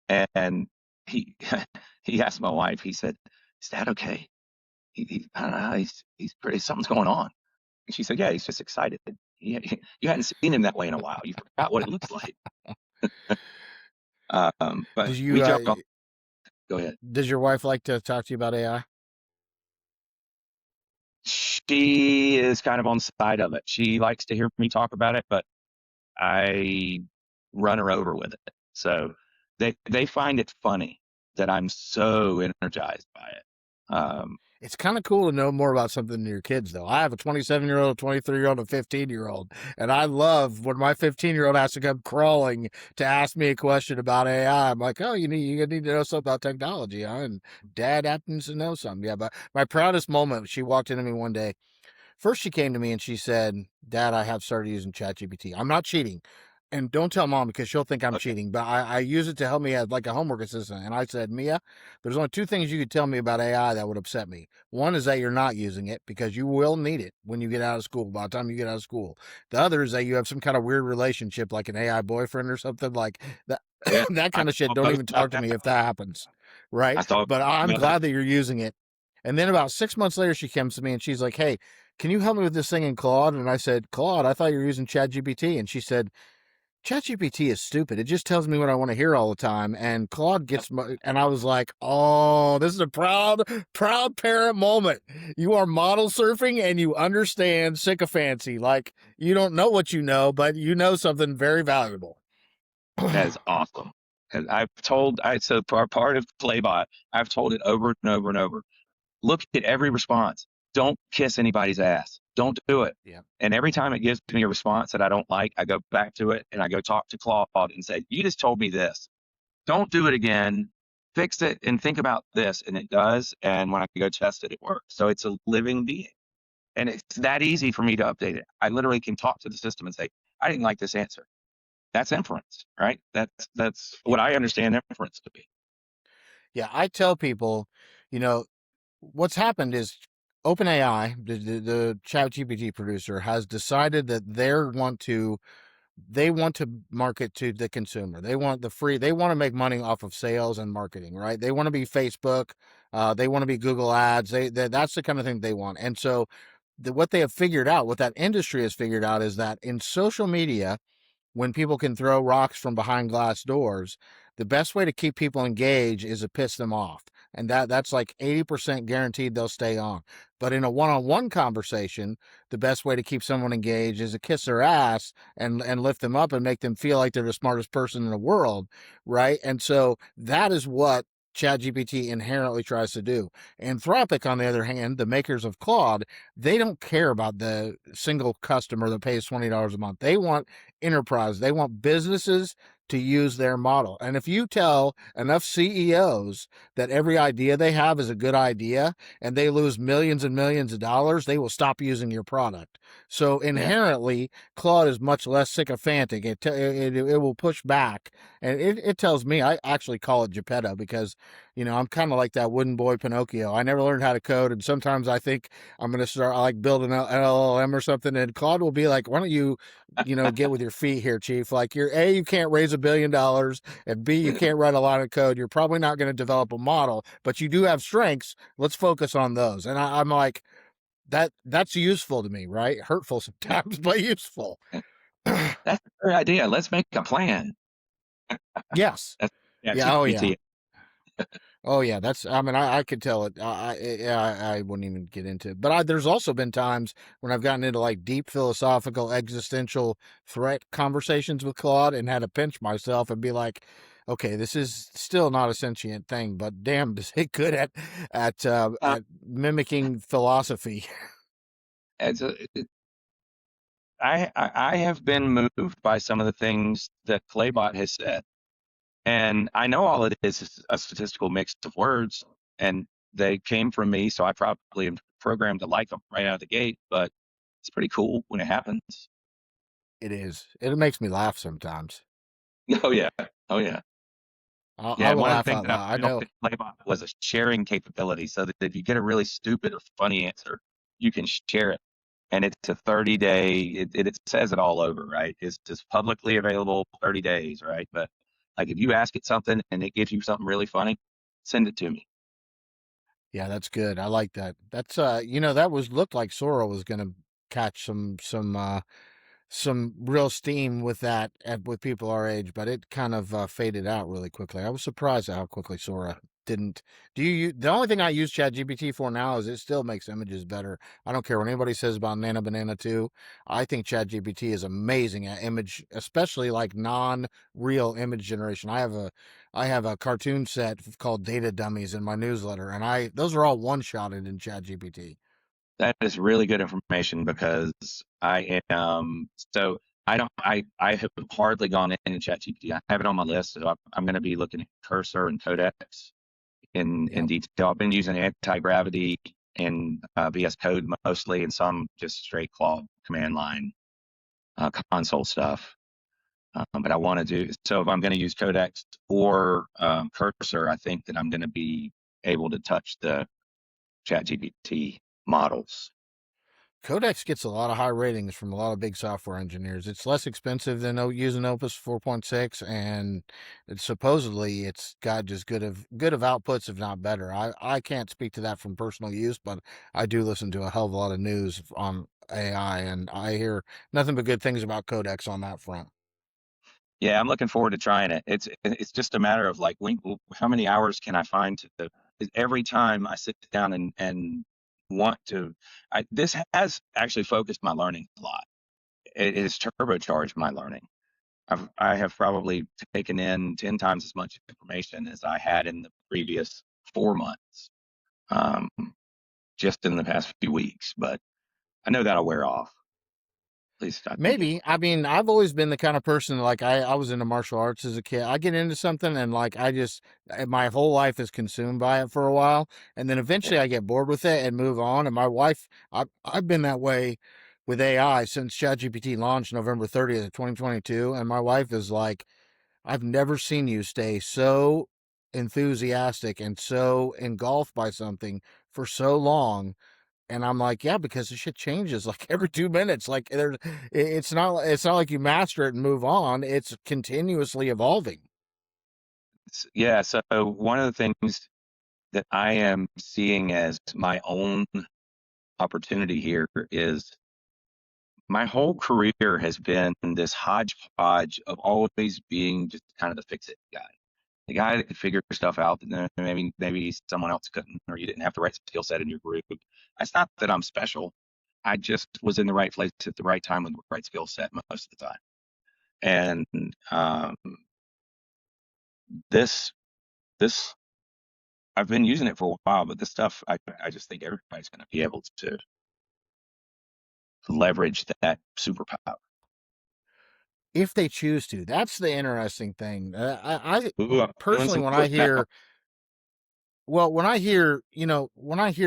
and he he asked my wife. He said, "Is that okay?" I don't know. He's pretty. Something's going on. And she said, "Yeah, he's just excited. You hadn't seen him that way in a while. You forgot what it looks like." But Did we you joked off. Go ahead. does your wife like to talk to you about AI? She is kind of on the side of it. She likes to hear me talk about it, but I run her over with it. So they find it funny that I'm so energized by it. It's kind of cool to know more about something than your kids, though. I have a 27-year-old, a 23-year-old, a 15-year-old, and I love when my 15-year-old has to come crawling to ask me a question about AI. I'm like, oh, you need to know something about technology, huh? And Dad happens to know something. Yeah, but my proudest moment, she walked into me one day. First, she came to me and she said, Dad, I have started using ChatGPT. I'm not cheating. And don't tell mom because she'll think I'm okay. cheating, but I use it to help me as like a homework assistant. And I said, Mia, there's only two things you could tell me about AI that would upset me. One is that you're not using it because you will need it when you get out of school, by the time you get out of school. The other is that you have some kind of weird relationship like an AI boyfriend or something like that. Yeah, That I kind of shit. thought Don't both even talk about to that. me if that happens. Right. I thought But I'm about that. glad that you're using it. And then about 6 months later, she comes to me and she's like, hey, can you help me with this thing in Claude? And I said, Claude, I thought you were using ChatGPT. And she said, ChatGPT is stupid. It just tells me what I want to hear all the time. And Claude gets my, and I was like, oh, this is a proud parent moment. You are model surfing and you understand sycophancy. Like you don't know what you know, but you know something very valuable. That is awesome. And so part of Playbot, I've told it over and over and over. Look at every response. Don't kiss anybody's ass. Don't do it. Yeah. And every time it gives me a response that I don't like, I go back to it and I go talk to Claude and say, you just told me this. Don't do it again. Fix it and think about this. And it does. And when I go test it, it works. So it's a living being. And it's that easy for me to update it. I literally can talk to the system and say, I didn't like this answer. That's inference, right? That's Yeah. what I understand inference to be. Yeah. I tell people, you know, what's happened is OpenAI, the ChatGPT producer, has decided that they want to market to the consumer. They want the free. They want to make money off of sales and marketing, right? They want to be Facebook. They want to be Google Ads. That's the kind of thing they want. And so, what they have figured out, what that industry has figured out, is that in social media, when people can throw rocks from behind glass doors, the best way to keep people engaged is to piss them off. And that's like 80% guaranteed they'll stay on. But in a one-on-one conversation, the best way to keep someone engaged is to kiss their ass and lift them up and make them feel like they're the smartest person in the world, right? And so that is what ChatGPT inherently tries to do. Anthropic, on the other hand, the makers of Claude, they don't care about the single customer that pays $20 a month. They want enterprise. They want businesses to use their model. And if you tell enough CEOs that every idea they have is a good idea and they lose millions and millions of dollars, they will stop using your product. So Yeah. inherently, Claude is much less sycophantic. It will push back. And it tells me, I actually call it Geppetto because, I'm kind of like that wooden boy Pinocchio. I never learned how to code. And sometimes I think I'm going to start like building an LLM or something. And Claude will be like, why don't you get with your feet here, Chief. Like you can't raise $1 billion, and B, you can't write a lot of code. You're probably not going to develop a model, but you do have strengths. Let's focus on those. And I'm like, that's useful to me, right? Hurtful sometimes, but useful. That's a great idea. Let's make a plan. Yes. That's, yeah, Yeah. Oh yeah. GPT. Oh yeah, that's. I mean, I could tell it. I wouldn't even get into it. But there's also been times when I've gotten into like deep philosophical, existential threat conversations with Claude and had to pinch myself and be like, okay, this is still not a sentient thing, but damn, is it good Uh, at mimicking philosophy. as a, I have been moved by some of the things that Claybot has said. And I know all it is a statistical mix of words, and they came from me, so I probably am programmed to like them right out of the gate, but it's pretty cool when it happens. It is. It makes me laugh sometimes. Oh, yeah. Oh, yeah. I Yeah. will One of the laugh things out that I loud. I built know. in Playbot was a sharing capability so that if you get a really stupid or funny answer, you can share it. And it's a 30-day, it says it all over, right? It's just publicly available 30 days, right? But like if you ask it something and it gives you something really funny, send it to me. Yeah, that's good. I like that. That's that was looked like Sora was gonna catch some real steam with that with people our age, but it kind of faded out really quickly. I was surprised at how quickly Sora didn't. The only thing I use ChatGPT for now is it still makes images better. I don't care what anybody says about Nana Banana 2. I think ChatGPT is amazing at image, especially like non-real image generation. I have a cartoon set called Data Dummies in my newsletter, and I those are all one-shotted in ChatGPT. That is really good information because I am so I have hardly gone into ChatGPT. I have it on my list, so I'm going to be looking at Cursor and Codex in Yep. detail. I've been using anti-gravity and VS Code mostly, and some just straight Claude command line console stuff. But I want to do so. If I'm going to use Codex or Cursor, I think that I'm going to be able to touch the ChatGPT models. Codex gets a lot of high ratings from a lot of big software engineers. It's less expensive than using Opus 4.6, and supposedly it's got just good of outputs, if not better. I can't speak to that from personal use, but I do listen to a hell of a lot of news on AI, and I hear nothing but good things about Codex on that front. Yeah, I'm looking forward to trying it. It's just a matter of like how many hours can I find to every time I sit down and want to this has actually focused my learning a lot. It has turbocharged my learning. I have probably taken in 10 times as much information as I had in the previous 4 months, um, just in the past few weeks. But I know that'll wear off. At least I think it Maybe. I mean, I've always been the kind of person like I was into martial arts as a kid. I get into something and like my whole life is consumed by it for a while, and then will. eventually I get bored with it and move on. And my wife, I've been that way with AI since ChatGPT launched November 30th, 2022, and my wife is like, I've never seen you stay so enthusiastic and so engulfed by something for so long. And I'm like, yeah, because the shit changes like every 2 minutes. Like it's not like you master it and move on. It's continuously evolving. Yeah. So one of the things that I am seeing as my own opportunity here is my whole career has been this hodgepodge of always being just kind of the fix it guy. The guy that could figure stuff out that maybe someone else couldn't, or you didn't have the right skill set in your group. It's not that I'm special. I just was in the right place at the right time with the right skill set most of the time. And this this I've been using it for a while, but this stuff I just think everybody's going to be able to leverage that superpower. If they choose to. That's the interesting thing. I Ooh, I'm doing personally, some good now. when I hear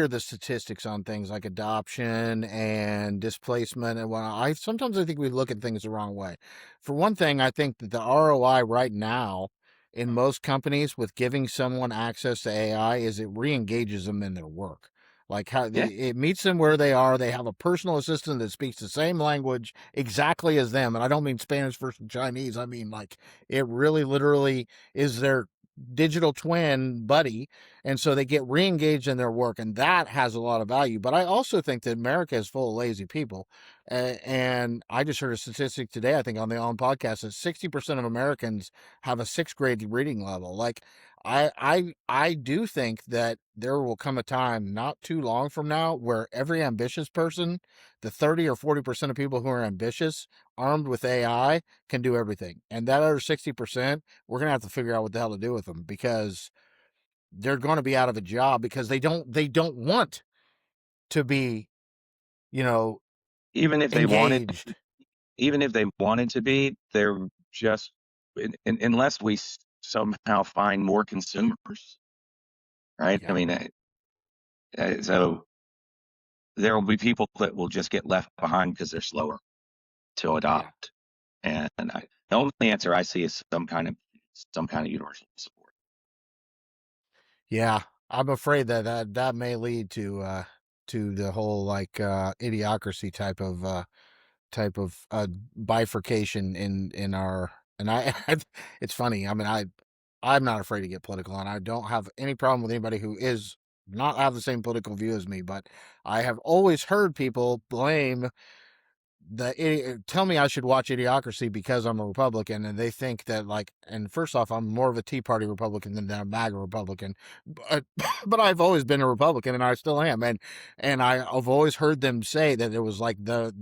the statistics on things like adoption and displacement and whatnot, I think we look at things the wrong way. For one thing, I think that the ROI right now in most companies with giving someone access to AI is it re-engages them in their work. Like Yeah, it meets them where they are. They have a personal assistant that speaks the same language exactly as them. And I don't mean Spanish versus Chinese. I mean like it really literally is their digital twin buddy, and so they get re-engaged in their work, and that has a lot of value. But I also think that America is full of lazy people, and I just heard a statistic today, I think on the on podcast, that 60% of Americans have a sixth grade reading level. Like I do think that there will come a time not too long from now where every ambitious person, the 30 or 40% of people who are ambitious, armed with AI, can do everything. And that other 60%, we're gonna have to figure out what the hell to do with them, because they're gonna be out of a job because they don't want to be, you know, Even if they wanted, engaged. even if they wanted to be, they're just unless we somehow find more consumers, right? I Yeah, mean, so there will be people that will just get left behind because they're slower to yeah. adopt. And the only answer I see is some kind of universal support. Yeah, I'm afraid that that may lead to the whole like idiocracy type of bifurcation in our, and I it's funny. I mean, I'm not afraid to get political, and I don't have any problem with anybody who is not have the same political view as me, but I have always heard people blame tell me I should watch Idiocracy because I'm a Republican, and they think that, like, and first off, I'm more of a Tea Party Republican than a MAGA Republican, but but I've always been a Republican, and I still am, and I've always heard them say that it was like that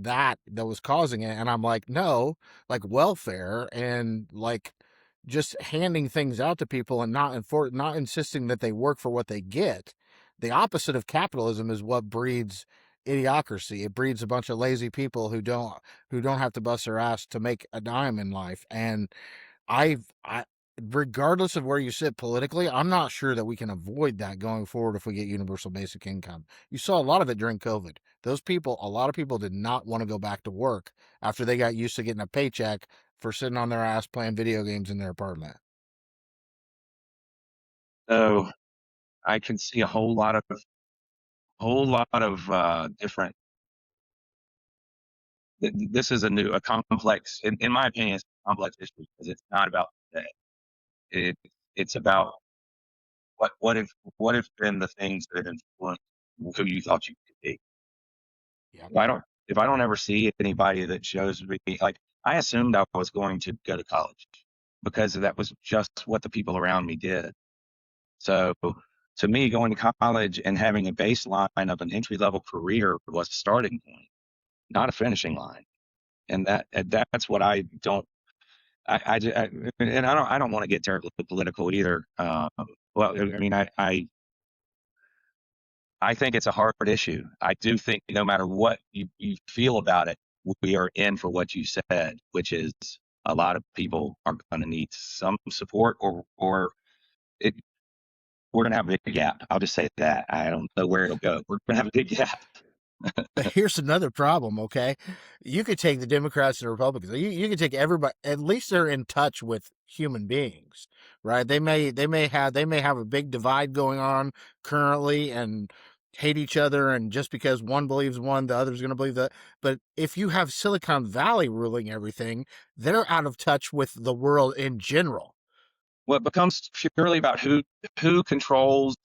was causing it, and I'm like, no, like welfare and like just handing things out to people and not insisting that they work for what they get. The opposite of capitalism is what breeds idiocracy. It breeds a bunch of lazy people who don't have to bust their ass to make a dime in life. And I regardless of where you sit politically, I'm not sure that we can avoid that going forward if we get universal basic income. You saw a lot of it during COVID. A lot of people did not want to go back to work after they got used to getting a paycheck for sitting on their ass playing video games in their apartment. So I can see a whole lot of different. This is a complex, in my opinion, it's a complex issue because it's not about today. It, it's about what what have been the things that influence who you thought you could be. Yeah. If I don't ever see anybody that shows me, like, I assumed I was going to go to college because that was just what the people around me did. So to me, going to college and having a baseline of an entry level career was a starting point, not a finishing line. And that's what I don't. And I don't want to get terribly political either. Well, I mean, I think it's a hard issue. I do think no matter what you feel about it, we are in for what you said, which is a lot of people are going to need some support, or it, we're going to have a big gap. I'll just say that. I don't know where it'll go. We're going to have a big gap. But here's another problem, okay? You could take the Democrats and the Republicans. You could take everybody. At least they're in touch with human beings, right? They may have a big divide going on currently and hate each other, and just because one believes one, the other's going to believe that. But if you have Silicon Valley ruling everything, they're out of touch with the world in general. Well, it becomes purely about who controls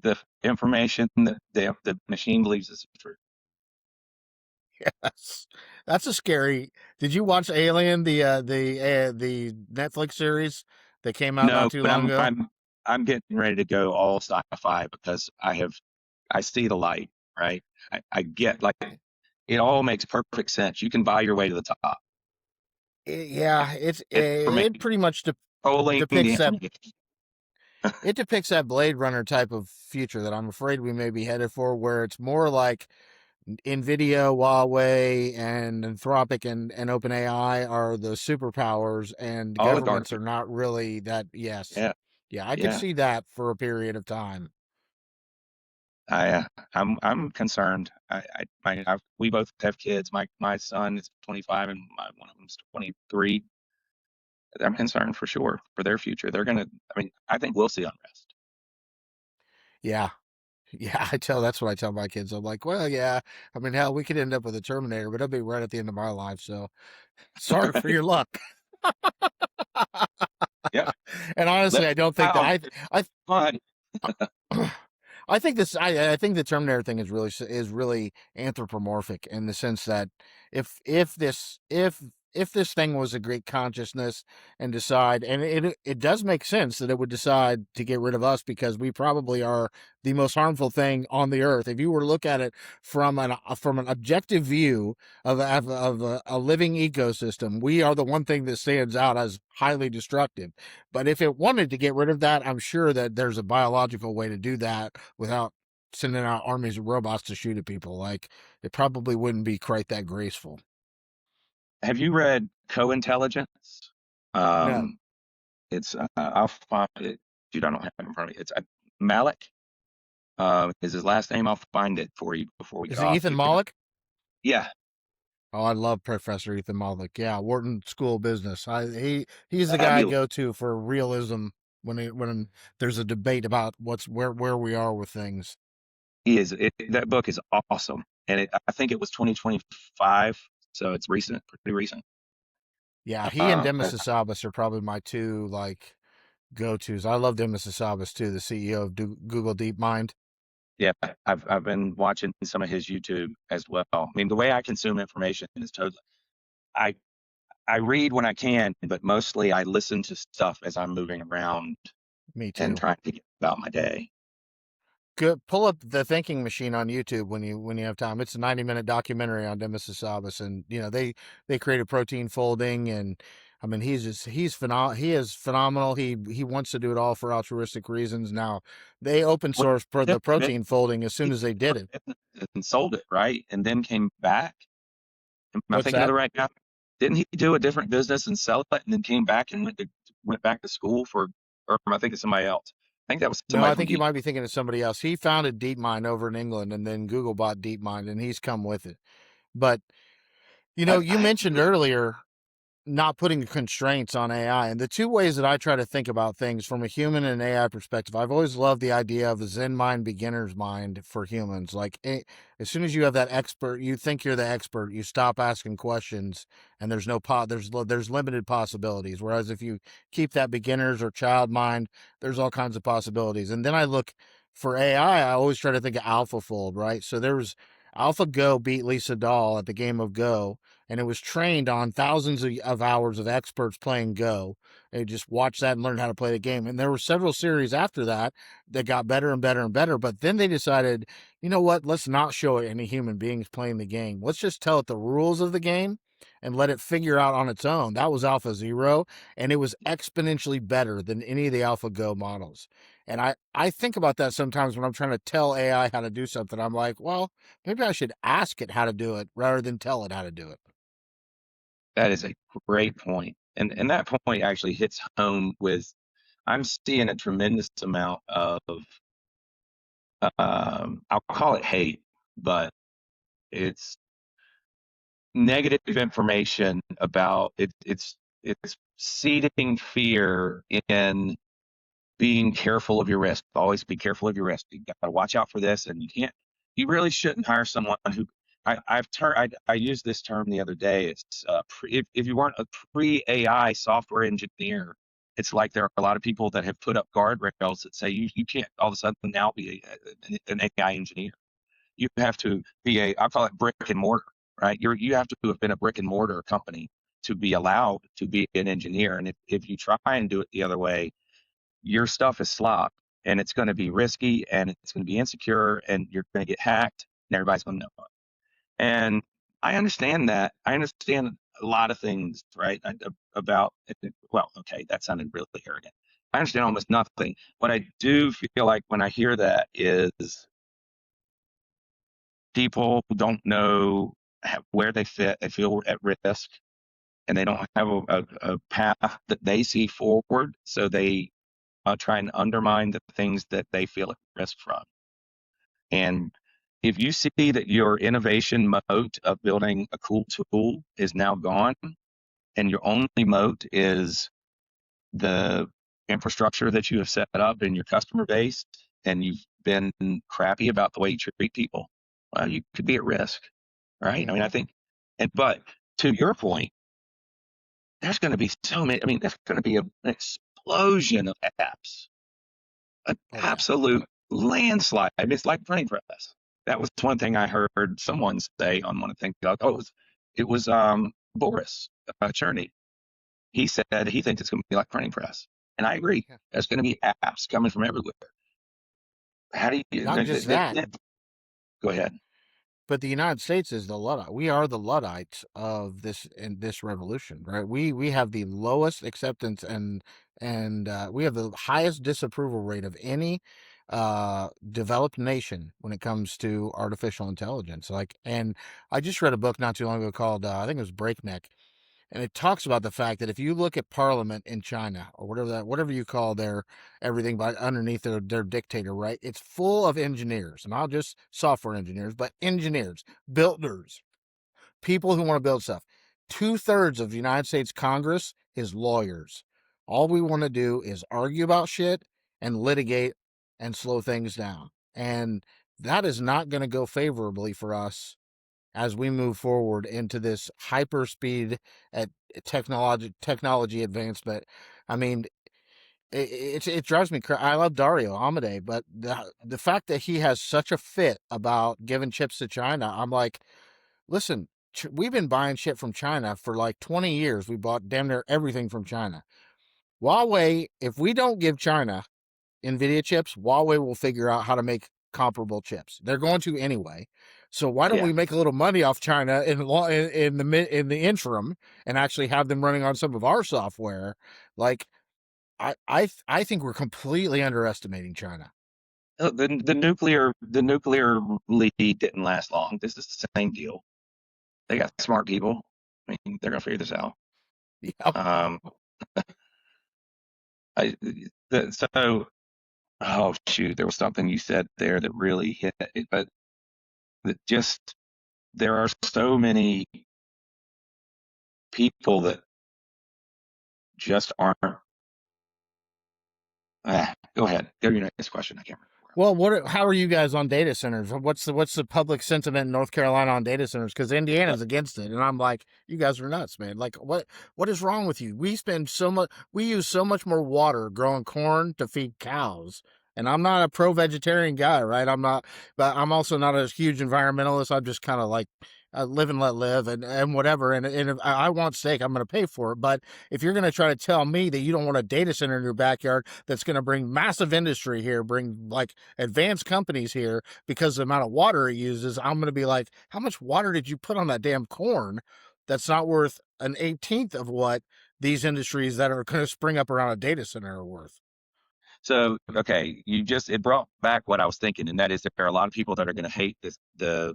the information that the machine believes is true. Yes, that's a scary. Did you watch Alien, the Netflix series that came out not No, too but long ago? I'm getting ready to go all sci-fi because I see the light, right? I get, like, it all makes perfect sense. You can buy your way to the top. Yeah, it Information, pretty much controlling the depicts that information. it depicts that Blade Runner type of future that I'm afraid we may be headed for, where it's more like Nvidia, Huawei, and Anthropic and OpenAI are the superpowers, and governments Oligarchy. are not really that. Yes, Yeah, yeah, I could yeah. see that for a period of time. I'm concerned. We both have kids. My son is 25 and one of them's 23. I'm concerned for sure for their future. They're gonna. I mean, I think we'll see unrest. Yeah, yeah, that's what I tell my kids. I'm like, well, yeah, I mean, hell, we could end up with a Terminator, but it'll be right at the end of my life. So sorry for your luck. Yeah. And honestly, Let I don't think that out. Fun. I think the Terminator thing is really anthropomorphic in the sense that if if this thing was a great consciousness and decide, and it does make sense that it would decide to get rid of us because we probably are the most harmful thing on the earth. If you were to look at it from an objective view of a living ecosystem, we are the one thing that stands out as highly destructive. But if it wanted to get rid of that, I'm sure that there's a biological way to do that without sending out armies of robots to shoot at people. Like, it probably wouldn't be quite that graceful. Have you read Co-Intelligence? No. Um, it's I'll find it. Dude, I don't have it in front of me. It's Malik. Is his last name? I'll find it for you before we get Is it off. Ethan Malik? Yeah, Oh, I love Professor Ethan Malik. Yeah, Wharton School of Business. He's the guy I fabulous. go to for realism when there's a debate about where we are with things. He is. That book is awesome, and I think it was 2025, so it's recent, pretty recent. Yeah, he and Uh, Demis Hassabis are probably my two like go tos. I love Demis Hassabis too, the CEO of Google DeepMind. yeah, I've been watching some of his YouTube as well. I mean, the way I consume information is totally. I I read when I can, but mostly I listen to stuff as I'm moving around Me and too. trying to get about my day. Good. Pull up the Thinking Machine on YouTube when you have time. It's a 90-minute documentary on Demis Hassabis, and they created protein folding, and I mean he is phenomenal. He wants to do it all for altruistic reasons. Now they open What source did the protein folding as soon he as they did it. and sold it, right? And then came back. Am I What's thinking of that? the right guy? Didn't he do a different business and sell it and then came back and went back to school for, or am I thinking of somebody else? I think that was No, somebody I from think you Deep. might be thinking of somebody else. He founded DeepMind over in England, and then Google bought DeepMind, and he's come with it. But you I mentioned earlier not putting constraints on AI. And the two ways that I try to think about things from a human and AI perspective, I've always loved the idea of a Zen mind, beginner's mind for humans. Like, as soon as you have that expert, you think you're the expert, you stop asking questions, and there's no there's limited possibilities. Whereas if you keep that beginner's or child mind, there's all kinds of possibilities. And then I look for AI. I always try to think of AlphaFold, right? So there was AlphaGo beat Lisa Dahl at the game of Go, and it was trained on thousands of hours of experts playing Go. They just watched that and learned how to play the game. And there were several series after that that got better and better and better. But then they decided, you know what? Let's not show it any human beings playing the game. Let's just tell it the rules of the game and let it figure out on its own. That was AlphaZero, and it was exponentially better than any of the AlphaGo models. And I think about that sometimes when I'm trying to tell AI how to do something. I'm like, well, maybe I should ask it how to do it rather than tell it how to do it. That is a great point. And that point actually hits home with I'm seeing a tremendous amount of I'll call it hate, but it's negative information about it. It's seeding fear in being careful of your risk. Always be careful of your risk. You got to watch out for this, and you really shouldn't hire someone who. I used this term the other day. It's if you weren't a pre AI software engineer, it's like there are a lot of people that have put up guardrails that say you can't all of a sudden now be an AI engineer. You have to be I call it brick and mortar, right? You have to have been a brick and mortar company to be allowed to be an engineer. And if you try and do it the other way, your stuff is slop and it's going to be risky and it's going to be insecure and you're going to get hacked and everybody's going to know it. And I understand that. I understand a lot of things, right? About, well, okay, that sounded really arrogant. I understand almost nothing. What I do feel like when I hear that is people don't know where they fit, they feel at risk, and they don't have a path that they see forward. So they try and undermine the things that they feel at risk from. And if you see that your innovation moat of building a cool tool is now gone, and your only moat is the infrastructure that you have set up in your customer base, and you've been crappy about the way you treat people, well, you could be at risk, right? I mean, I Mm-hmm. think, but to your point, there's going to be so many. I mean, there's going to be an explosion of apps, an Oh yeah. absolute landslide. I mean, it's like printing press. That was one thing I heard someone say on one of the things. Oh, it was Boris Cherny. He said he thinks it's going to be like printing press, and I agree. Yeah. There's going to be apps coming from everywhere. How do you? Not just that, Go ahead. but the United States is the Luddite. We are the Luddites of this revolution, right? We have the lowest acceptance and we have the highest disapproval rate of any developed nation when it comes to artificial intelligence. Like, and I just read a book not too long ago called I think it was Breakneck, and it talks about the fact that if you look at parliament in China or whatever you call their everything but underneath their dictator, right? It's full of engineers, and not just software engineers, but engineers, builders, people who want to build stuff. 2/3 of the United States Congress is lawyers. All we want to do is argue about shit and litigate and slow things down. And that is not going to go favorably for us as we move forward into this hyper speed at technology advancement. I mean, it drives me crazy. I love Dario Amade, but the fact that he has such a fit about giving chips to China, I'm like, listen, we've been buying shit from China for like 20 years. We bought damn near everything from China. Huawei, if we don't give China NVIDIA chips, Huawei will figure out how to make comparable chips. They're going to anyway. So why don't Yeah. we make a little money off China in the interim and actually have them running on some of our software? Like, I think we're completely underestimating China. The nuclear lead didn't last long. This is the same deal. They got smart people. I mean, they're gonna figure this out. Yeah, Um, I so oh shoot, there was something you said there that really hit it, but just there are so many people that just aren't. Go ahead. Go to your next question. I can't remember. well, how are you guys on data centers? What's the public sentiment in North Carolina on data centers? Because Indiana's against it, and I'm like, you guys are nuts, man. Like, what is wrong with you? We use so much more water growing corn to feed cows. And I'm not a pro vegetarian guy, right? I'm not, but I'm also not a huge environmentalist. I'm just kind of like live and let live and whatever. And if I want steak, I'm going to pay for it. But if you're going to try to tell me that you don't want a data center in your backyard that's going to bring massive industry here, bring like advanced companies here because of the amount of water it uses, I'm going to be like, how much water did you put on that damn corn? That's not worth an 18th of what these industries that are going to spring up around a data center are worth. So, okay, it brought back what I was thinking, and that is there are a lot of people that are going to hate the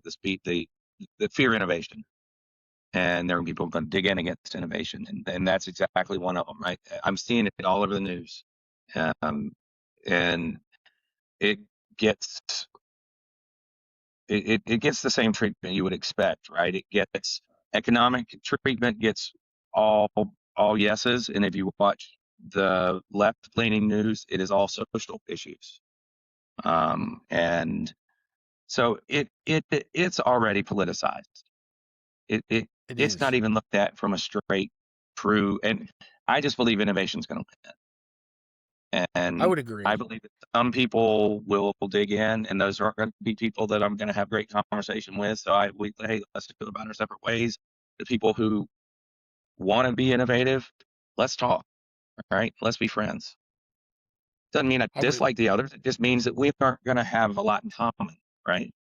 fear innovation, and there are people going to dig in against innovation, and that's exactly one of them, right? I'm seeing it all over the news, um, and it gets it gets the same treatment you would expect, right? It gets economic treatment, gets all all yeses, and if you watch the left-leaning news, it is all social issues. And so it's already politicized. It, it It it's not is. even looked at from a straight, true. And I just believe innovation is going to win. I And would I agree. believe that some people will dig in, and those aren't going to be people that I'm going to have great conversation with. So hey, let's go about our separate ways. The people who want to be innovative, let's talk. All right, let's be friends. Doesn't mean I I would dislike the others. It just means that we aren't going to have a lot in common, right?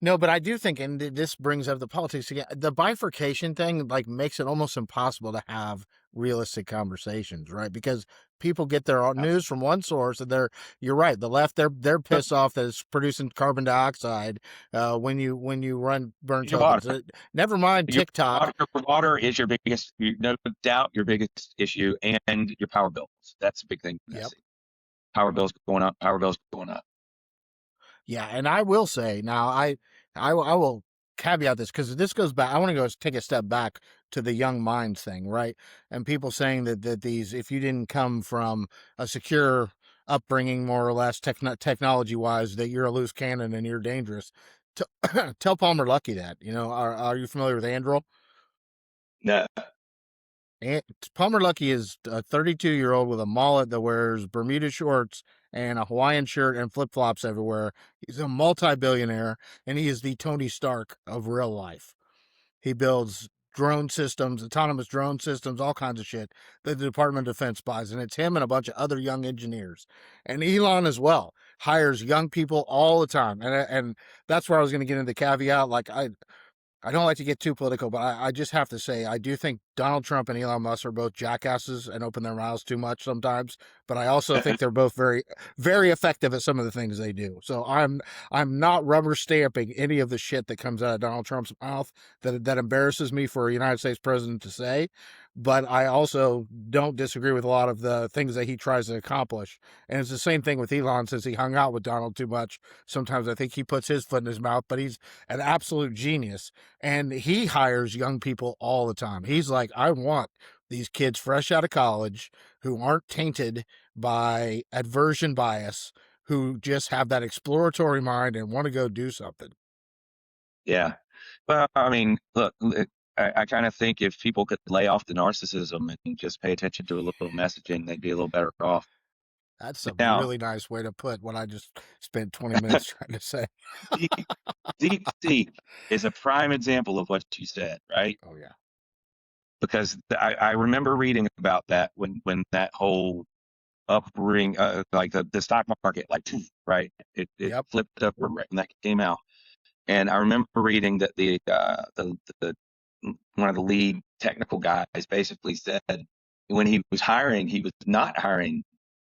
No, but I do think, and this brings up the politics again. The bifurcation thing, like, makes it almost impossible to have realistic conversations, right? Because people get their news from one source, and you're right. The left, they're pissed off that it's producing carbon dioxide when you burn Your water, tokens. Never mind TikTok. your water is your biggest, no doubt, your biggest issue, and your power bills. That's a big thing I Yep. see. Power bills going up. Power bills going up. Yeah, and I will say now, I will caveat this because this goes back. I want to go take a step back to the young minds thing, right? And people saying that these, if you didn't come from a secure upbringing, more or less, technology wise, that you're a loose cannon and you're dangerous. Tell Palmer Luckey that. You know, are you familiar with Andrel? No, And Palmer Luckey is a 32-year-old with a mullet that wears Bermuda shorts and a Hawaiian shirt and flip flops everywhere. He's a multi-billionaire, and he is the Tony Stark of real life. He builds drone systems, autonomous drone systems, all kinds of shit that the Department of Defense buys. And it's him and a bunch of other young engineers. And Elon as well hires young people all the time. And that's where I was going to get into the caveat. Like, I don't like to get too political, but I just have to say, I do think Donald Trump and Elon Musk are both jackasses and open their mouths too much sometimes. But I also think they're both very, very effective at some of the things they do. So I'm not rubber stamping any of the shit that comes out of Donald Trump's mouth that embarrasses me for a United States president to say. But I also don't disagree with a lot of the things that he tries to accomplish. And it's the same thing with Elon since he hung out with Donald too much. Sometimes I think he puts his foot in his mouth, but he's an absolute genius. And he hires young people all the time. He's like, I want these kids fresh out of college who aren't tainted by aversion bias, who just have that exploratory mind and want to go do something. Yeah. Well, I mean, look, I kind of think if people could lay off the narcissism and just pay attention to a little messaging, they'd be a little better off. That's a Now, really nice way to put what I just spent 20 minutes trying to say. DeepSeek is a prime example of what you said, right? Oh, yeah. Because I remember reading about that when that whole upbring, like the stock market, like, right, it Yep. flipped up right when that came out. And I remember reading that the one of the lead technical guys basically said when he was hiring, he was not hiring.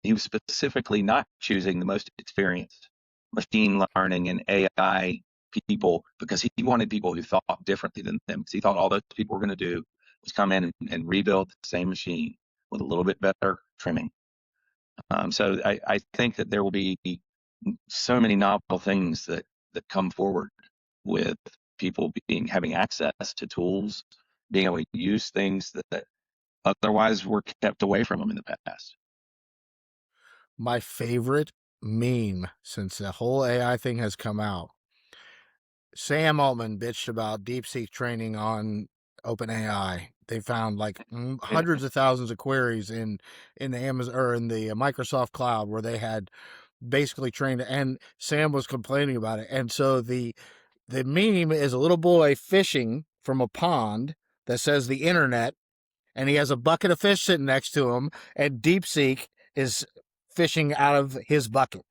He was specifically not choosing the most experienced machine learning and AI people because he wanted people who thought differently than them. Because he thought all those people were going to do was come in and rebuild the same machine with a little bit better trimming. So I think that there will be so many novel things that come forward with people having access to tools, being able to use things that otherwise were kept away from them in the past. My favorite meme since the whole AI thing has come out. Sam Altman bitched about DeepSeek training on OpenAI. They found like hundreds of thousands of queries in the Amazon or in the Microsoft cloud where they had basically trained, and Sam was complaining about it. And so the meme is a little boy fishing from a pond that says the internet, and he has a bucket of fish sitting next to him, and DeepSeek is fishing out of his bucket.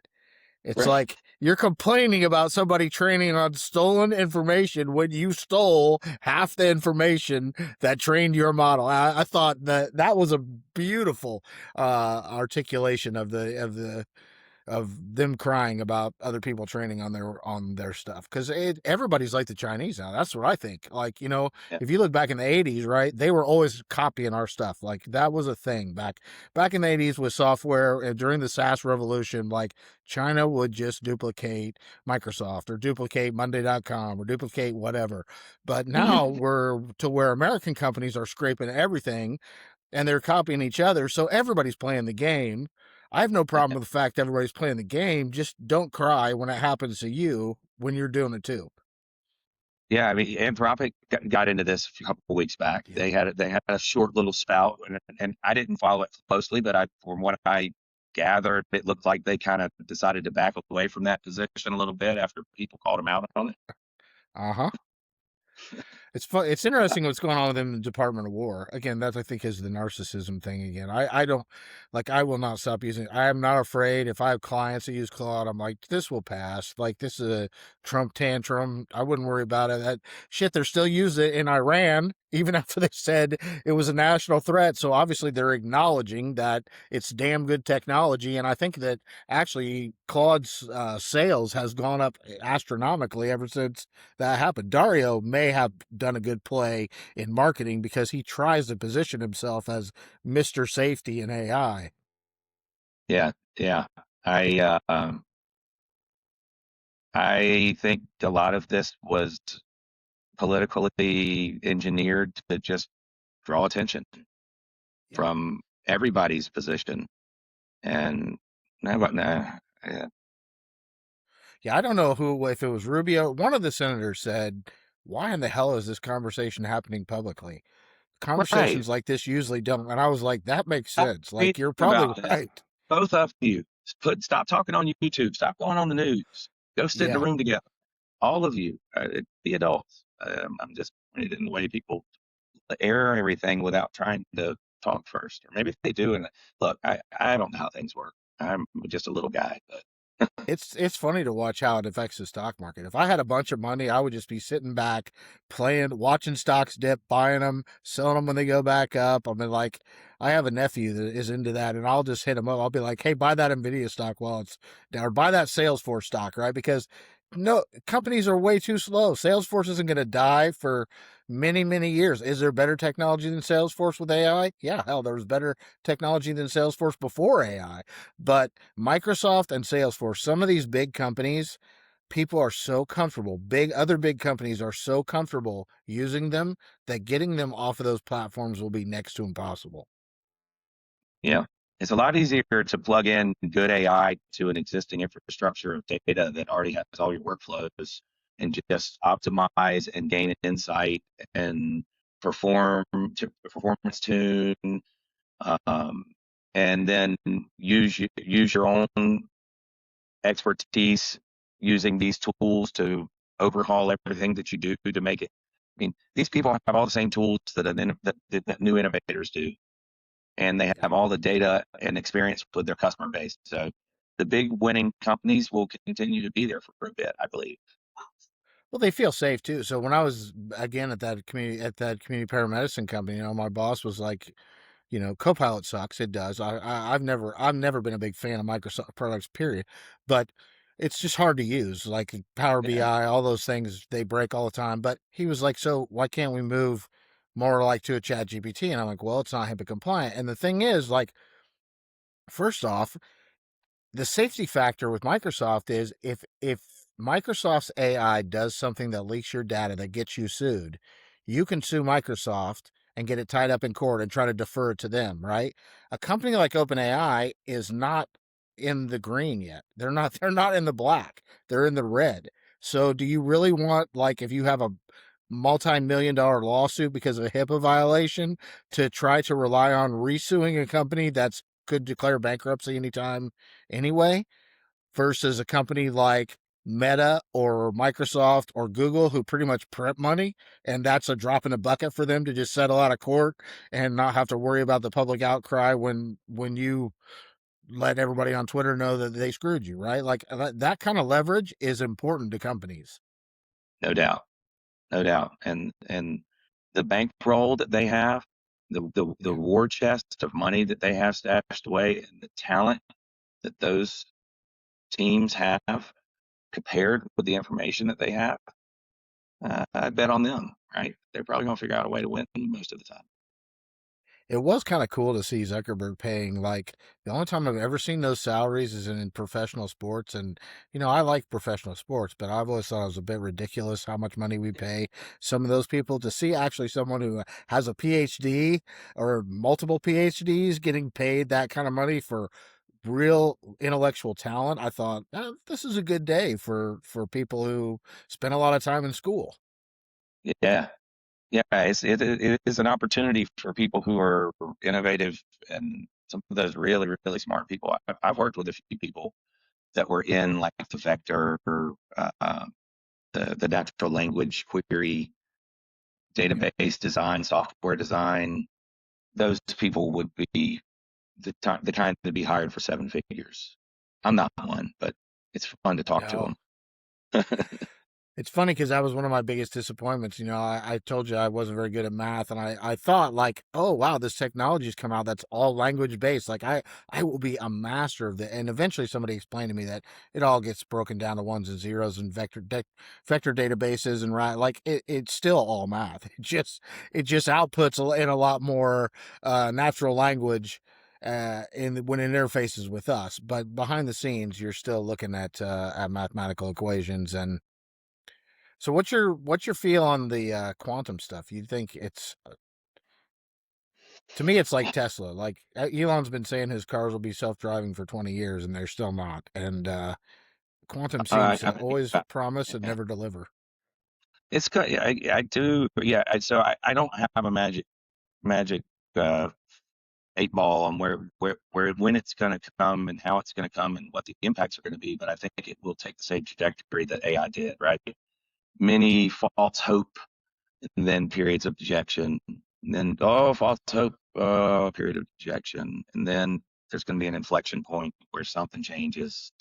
It's Right. like you're complaining about somebody training on stolen information when you stole half the information that trained your model. I thought that was a beautiful articulation of them crying about other people training on their stuff, because everybody's like the Chinese now. That's what I think. Like, Yeah. if you look back in the 80s, right, they were always copying our stuff. Like, that was a thing back in the 80s with software, and during the SaaS revolution. Like, China would just duplicate Microsoft or duplicate Monday.com or duplicate whatever. But now we're to where American companies are scraping everything and they're copying each other, so everybody's playing the game. I have no problem with the fact everybody's playing the game. Just don't cry when it happens to you when you're doing it too. Yeah, I mean, Anthropic got into this a couple of weeks back. Yep. They had a short little spout, and I didn't follow it closely, but from what I gathered, it looked like they kind of decided to back away from that position a little bit after people called them out on it. Uh-huh. It's fun. It's interesting what's going on with them in the Department of War. Again, that I think is the narcissism thing again. I don't like. I will not stop using. I am not afraid. If I have clients that use Claude, I'm like, this will pass. Like, this is a Trump tantrum. I wouldn't worry about it. That shit. They're still using it in Iran, even after they said it was a national threat. So obviously they're acknowledging that it's damn good technology. And I think that actually Claude's sales has gone up astronomically ever since that happened. Dario may have done a good play in marketing because he tries to position himself as Mr. Safety in AI. Yeah, yeah. I think a lot of this was politically engineered to just draw attention Yep. from everybody's position. And yeah. Yeah, I don't know if it was Rubio. One of the senators said, "Why in the hell is this conversation happening publicly? Right. Conversations like this usually don't." And I was like, "That makes I sense. read Like, you're probably about that. right." Both of you, stop talking on YouTube. Stop going on the news. Go sit in a Yeah. room together. All of you, be adults. I'm disappointed in the way people air everything without trying to talk first, or maybe they do. And look, I don't know how things work. I'm just a little guy, but It's funny to watch how it affects the stock market. If I had a bunch of money, I would just be sitting back, playing, watching stocks dip, buying them, selling them when they go back up. I mean, like, I have a nephew that is into that, and I'll just hit him up. I'll be like, "Hey, buy that Nvidia stock while it's down, or buy that Salesforce stock, right?" Because no, companies are way too slow. Salesforce isn't going to die for many, many years. Is there better technology than Salesforce with AI? Yeah, hell, there was better technology than Salesforce before AI, but Microsoft and Salesforce, some of these big companies, people are so comfortable. Other big companies are so comfortable using them that getting them off of those platforms will be next to impossible. yeah, it's a lot easier to plug in good AI to an existing infrastructure of data that already has all your workflows and just optimize and gain insight and performance tune, um, and then use your own expertise using these tools to overhaul everything that you do to make it. I mean, these people have all the same tools that new innovators do, and they Yeah. have all the data and experience with their customer base. So the big winning companies will continue to be there for a bit, I believe. Well, they feel safe too. So when I was again at that community paramedicine company, my boss was like, Copilot sucks. It does. I've never been a big fan of Microsoft products, period. But it's just hard to use. Like Power Yeah, BI, all those things they break all the time. But he was like, so why can't we move more like to a Chat GPT? And I'm like, well, it's not HIPAA compliant. And the thing is, like, first off, the safety factor with Microsoft is if Microsoft's AI does something that leaks your data that gets you sued, you can sue Microsoft and get it tied up in court and try to defer it to them, right? A company like OpenAI is not in the green yet. They're not in the black. They're in the red. So do you really want, like, if you have a multi-million dollar lawsuit because of a HIPAA violation, to try to rely on resuing a company that's could declare bankruptcy anytime anyway, versus a company like Meta or Microsoft or Google, who pretty much print money, and that's a drop in the bucket for them to just settle out of court and not have to worry about the public outcry when you let everybody on Twitter know that they screwed you, right? Like that kind of leverage is important to companies. no doubt, no doubt. And the bankroll that they have, the Yeah. war chest of money that they have stashed away, and the talent that those teams have compared with the information that they have, I bet on them, right? They're probably going to figure out a way to win most of the time. It was kind of cool to see Zuckerberg paying, like, the only time I've ever seen those salaries is in professional sports. And, I like professional sports, but I've always thought it was a bit ridiculous how much money we pay some of those people to see actually someone who has a PhD or multiple PhDs getting paid that kind of money for real intellectual talent. I thought, this is a good day for people who spend a lot of time in school. Yeah, yeah, it is an opportunity for people who are innovative and some of those really really smart people. I've worked with a few people that were in like the vector or the natural language query Yeah. database design, software design. Those people would be the kind to be hired for 7 figures. I'm not one, but it's fun to talk to No. them. It's funny because that was one of my biggest disappointments. I told you I wasn't very good at math, and I thought, like, oh wow, this technology's come out that's all language based. Like I will be a master of the. And eventually, somebody explained to me that it all gets broken down to ones and zeros and vector databases, and right, like it's still all math. It just outputs in a lot more natural language. When it interfaces with us, but behind the scenes, you're still looking at mathematical equations. And so what's your feel on the quantum stuff? You think it's to me it's like Tesla. Like Elon's been saying his cars will be self-driving for 20 years and they're still not. And quantum seems to always I, promise and never deliver. it's good. I do. Yeah. So I don't have a magic uh, 8 ball on where when it's going to come and how it's going to come and what the impacts are going to be. But I think it will take the same trajectory that AI did. Right. Many false hope and then periods of dejection, And then, false hope, period of rejection. And then there's going to be an inflection point where something changes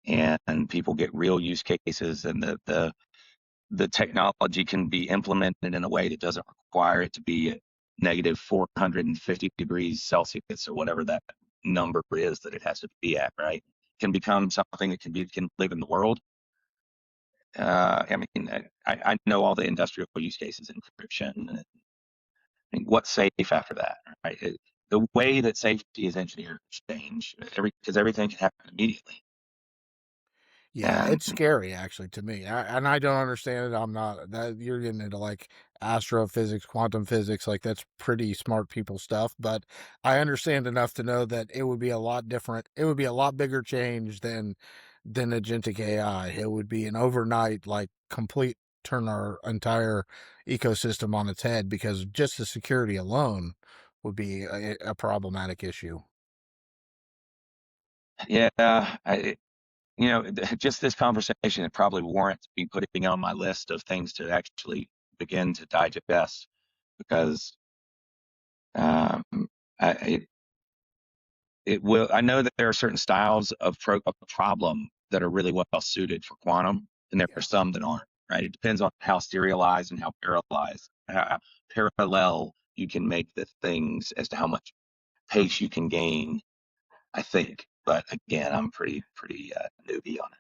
and people get real use cases, and the technology can be implemented in a way that doesn't require it to be at negative 450 degrees Celsius or whatever that number is that it has to be at, right? It can become something that can live in the world. I mean, I know all the industrial use cases, encryption. I mean, what's safe after that, right? The way that safety is engineered change because everything can happen immediately. Yeah, And it's scary actually to me, and I don't understand it. I'm not that you're getting into like astrophysics, quantum physics, like that's pretty smart people stuff. But I understand enough to know that it would be a lot different. It would be a lot bigger change than agentic AI. It would be an overnight, like complete turn our entire ecosystem on its head because just the security alone would be a problematic issue. yeah, just this conversation, it probably warrants me putting on my list of things to actually begin to digest because um, I, it will. I know that there are certain styles of problem that are really well suited for quantum, and there are Yeah. some that aren't. Right? It depends on how serialized and how parallel you can make the things as to how much pace you can gain. I think, but again, I'm pretty newbie on it.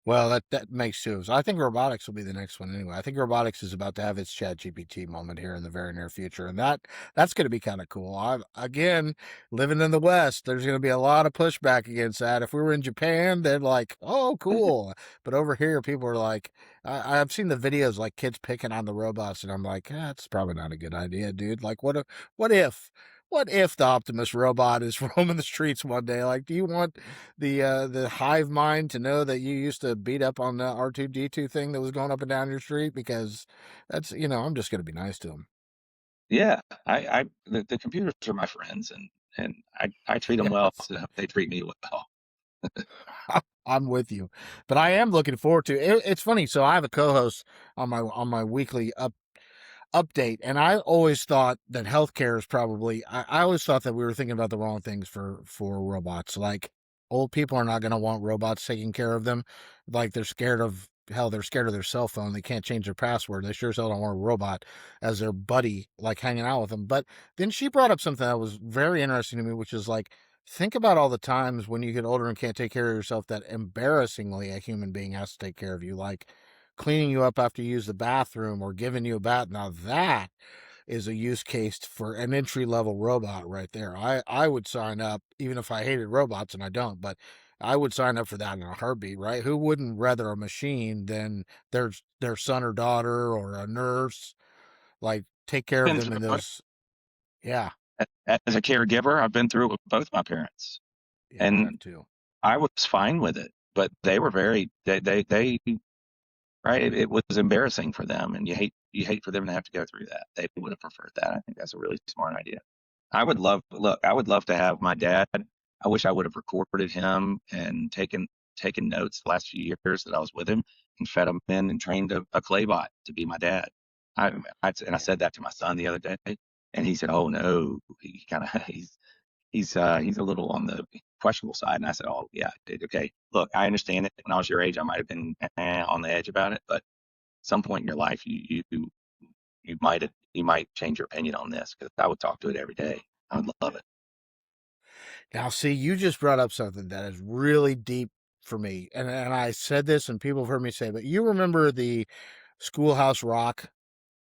Well, that makes sense. I think robotics will be the next one anyway. I think robotics is about to have its ChatGPT moment here in the very near future, and that's going to be kind of cool. Again, living in the West, there's going to be a lot of pushback against that. If we were in Japan, they're like, "Oh, cool," but over here, people are like, I've seen the videos like kids picking on the robots, and I'm like, that's probably not a good idea, dude. Like, what if? What if the Optimus robot is roaming the streets one day? Like, do you want the hive mind to know that you used to beat up on the R2D2 thing that was going up and down your street? Because that's I'm just gonna be nice to him. Yeah, the computers are my friends, and I treat them well, so they treat me well. I'm with you, but I am looking forward to it. It's funny. So I have a co-host on my weekly update, and I always thought that healthcare is probably I always thought that we were thinking about the wrong things for robots. Like old people are not going to want robots taking care of them. Like they're scared of their cell phone. They can't change their password. They sure as hell don't want a robot as their buddy, like hanging out with them. But then she brought up something that was very interesting to me, which is like, think about all the times when you get older and can't take care of yourself that embarrassingly a human being has to take care of you. Like cleaning you up after you use the bathroom or giving you a bath. Now that is a use case for an entry level robot right there. I would sign up even if I hated robots and I don't, but I would sign up for that in a heartbeat, right? Who wouldn't rather a machine than their son or daughter or a nurse like take care of Been them in through it. those yeah, As a caregiver, I've been through it with both my parents, yeah, I have and too. I was fine with it. But they were they right. It was embarrassing for them, and you hate for them to have to go through that. They would have preferred that. I think that's a really smart idea. I would love to have my dad. I wish I would have recorded him and taken notes the last few years that I was with him and fed him in and trained a Claybot to be my dad. I Yeah. said that to my son the other day, and he said, "Oh no, he kind of he's a little on the questionable side." And I said, "Oh yeah, dude, okay. Look, I understand it. When I was your age, I might have been on the edge about it, but some point in your life, you might change your opinion on this because I would talk to it every day. I would love it." Now, see, you just brought up something that is really deep for me, and I said this, and people have heard me say, but you remember the Schoolhouse Rock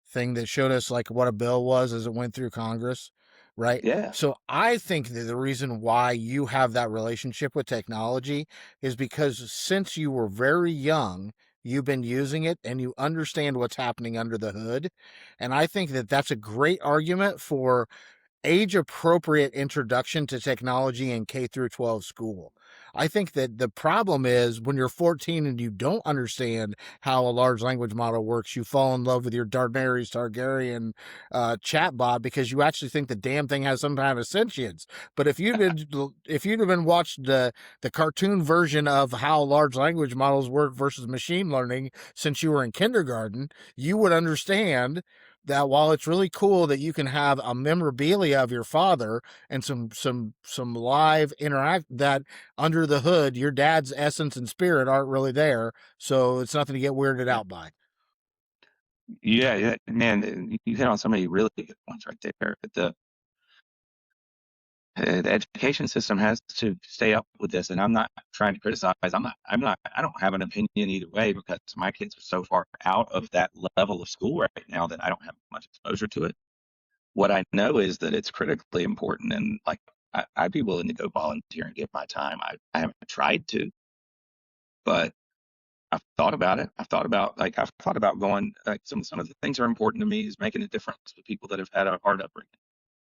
thing that showed us like what a bill was as it went through Congress, right? Yeah. So I think that the reason why you have that relationship with technology is because since you were very young, you've been using it and you understand what's happening under the hood. And I think that that's a great argument for age appropriate introduction to technology in K through 12 school. I think that the problem is when you're 14 and you don't understand how a large language model works, you fall in love with your Daenerys Targaryen chatbot because you actually think the damn thing has some kind of sentience. But if you'd have been watched the cartoon version of how large language models work versus machine learning since you were in kindergarten, you would understand that while it's really cool that you can have a memorabilia of your father and some live interact, that under the hood your dad's essence and spirit aren't really there, so it's nothing to get weirded Yeah, out by. yeah, yeah, man, you hit on so many really good points right there. The education system has to stay up with this, and I'm not trying to criticize. I don't have an opinion either way because my kids are so far out of that level of school right now that I don't have much exposure to it. What I know is that it's critically important, and like I'd be willing to go volunteer and give my time. I haven't tried to, but I've thought about it. I've thought about going. Like some of the things that are important to me is making a difference with people that have had a hard upbringing.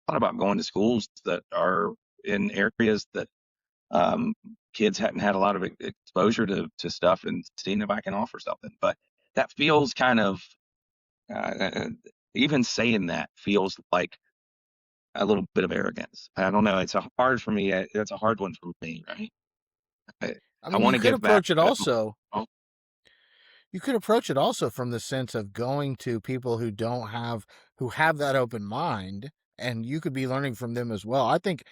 Thought about going to schools that are in areas that kids hadn't had a lot of exposure to stuff, and seeing if I can offer something. But that feels kind of uh, even saying that feels like a little bit of arrogance. I don't know. It's a hard for me. It's a hard one for me, right? I, I I mean, want to give back. Oh, you could approach it also from the sense of going to people who have that open mind, and you could be learning from them as well. I think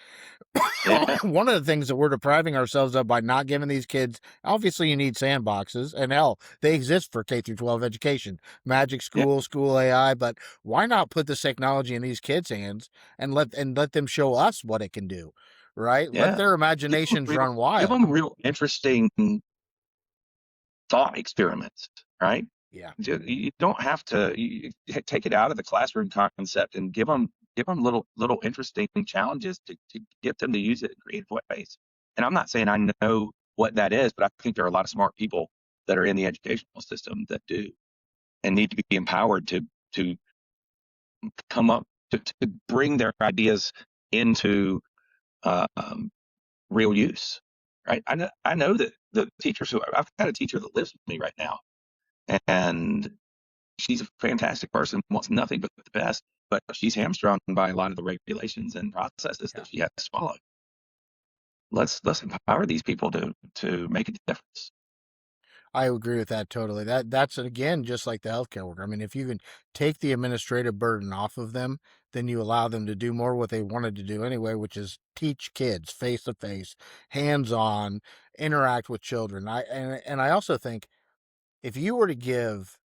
yeah, one of the things that we're depriving ourselves of by not giving these kids, obviously you need sandboxes, and hell, they exist for K through 12 education, magic yeah, school, school AI, but why not put this technology in these kids' hands and let them show us what it can do, right? Let yeah. their Give them imaginations real, run give wild. them real interesting thought experiments, right? Yeah. You don't have to take it out of the classroom concept and give them little interesting challenges to get them to use it in creative ways. And I'm not saying I know what that is, but I think there are a lot of smart people that are in the educational system that do and need to be empowered to come up to bring their ideas into um, real use. Right? I know that the teachers who I've got a teacher that lives with me right now, and she's a fantastic person, wants nothing but the best, but she's hamstrung by a lot of the regulations and processes Yeah. that she has to follow. Let's empower these people to make a difference. I agree with that totally. That's again just like the healthcare worker. I mean, if you can take the administrative burden off of them, then you allow them to do more what they wanted to do anyway, which is teach kids face to face, hands on, interact with children. And I also think if you were to give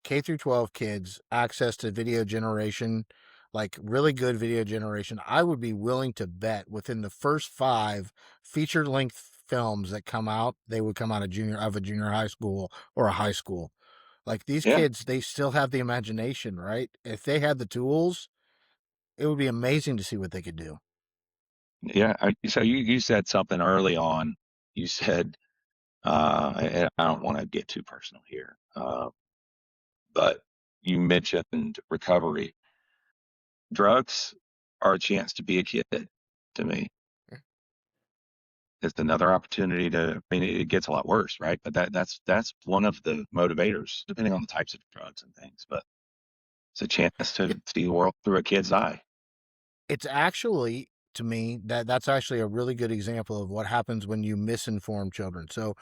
K through 12 kids access to video generation, like really good video generation, I would be willing to bet within the first 5 feature length films that come out, they would come out of a junior high school or a high school. Like these Yeah, kids, they still have the imagination, right? If they had the tools, it would be amazing to see what they could do. yeah. So you said something early on. You said, and I don't want to get too personal here, but you mentioned recovery. Drugs are a chance to be a kid to me. It's another opportunity to, I mean, it gets a lot worse, right? But that's one of the motivators, depending on the types of drugs and things. But it's a chance to It, see the world through a kid's eye. it's actually, to me, that's actually a really good example of what happens when you misinform children. So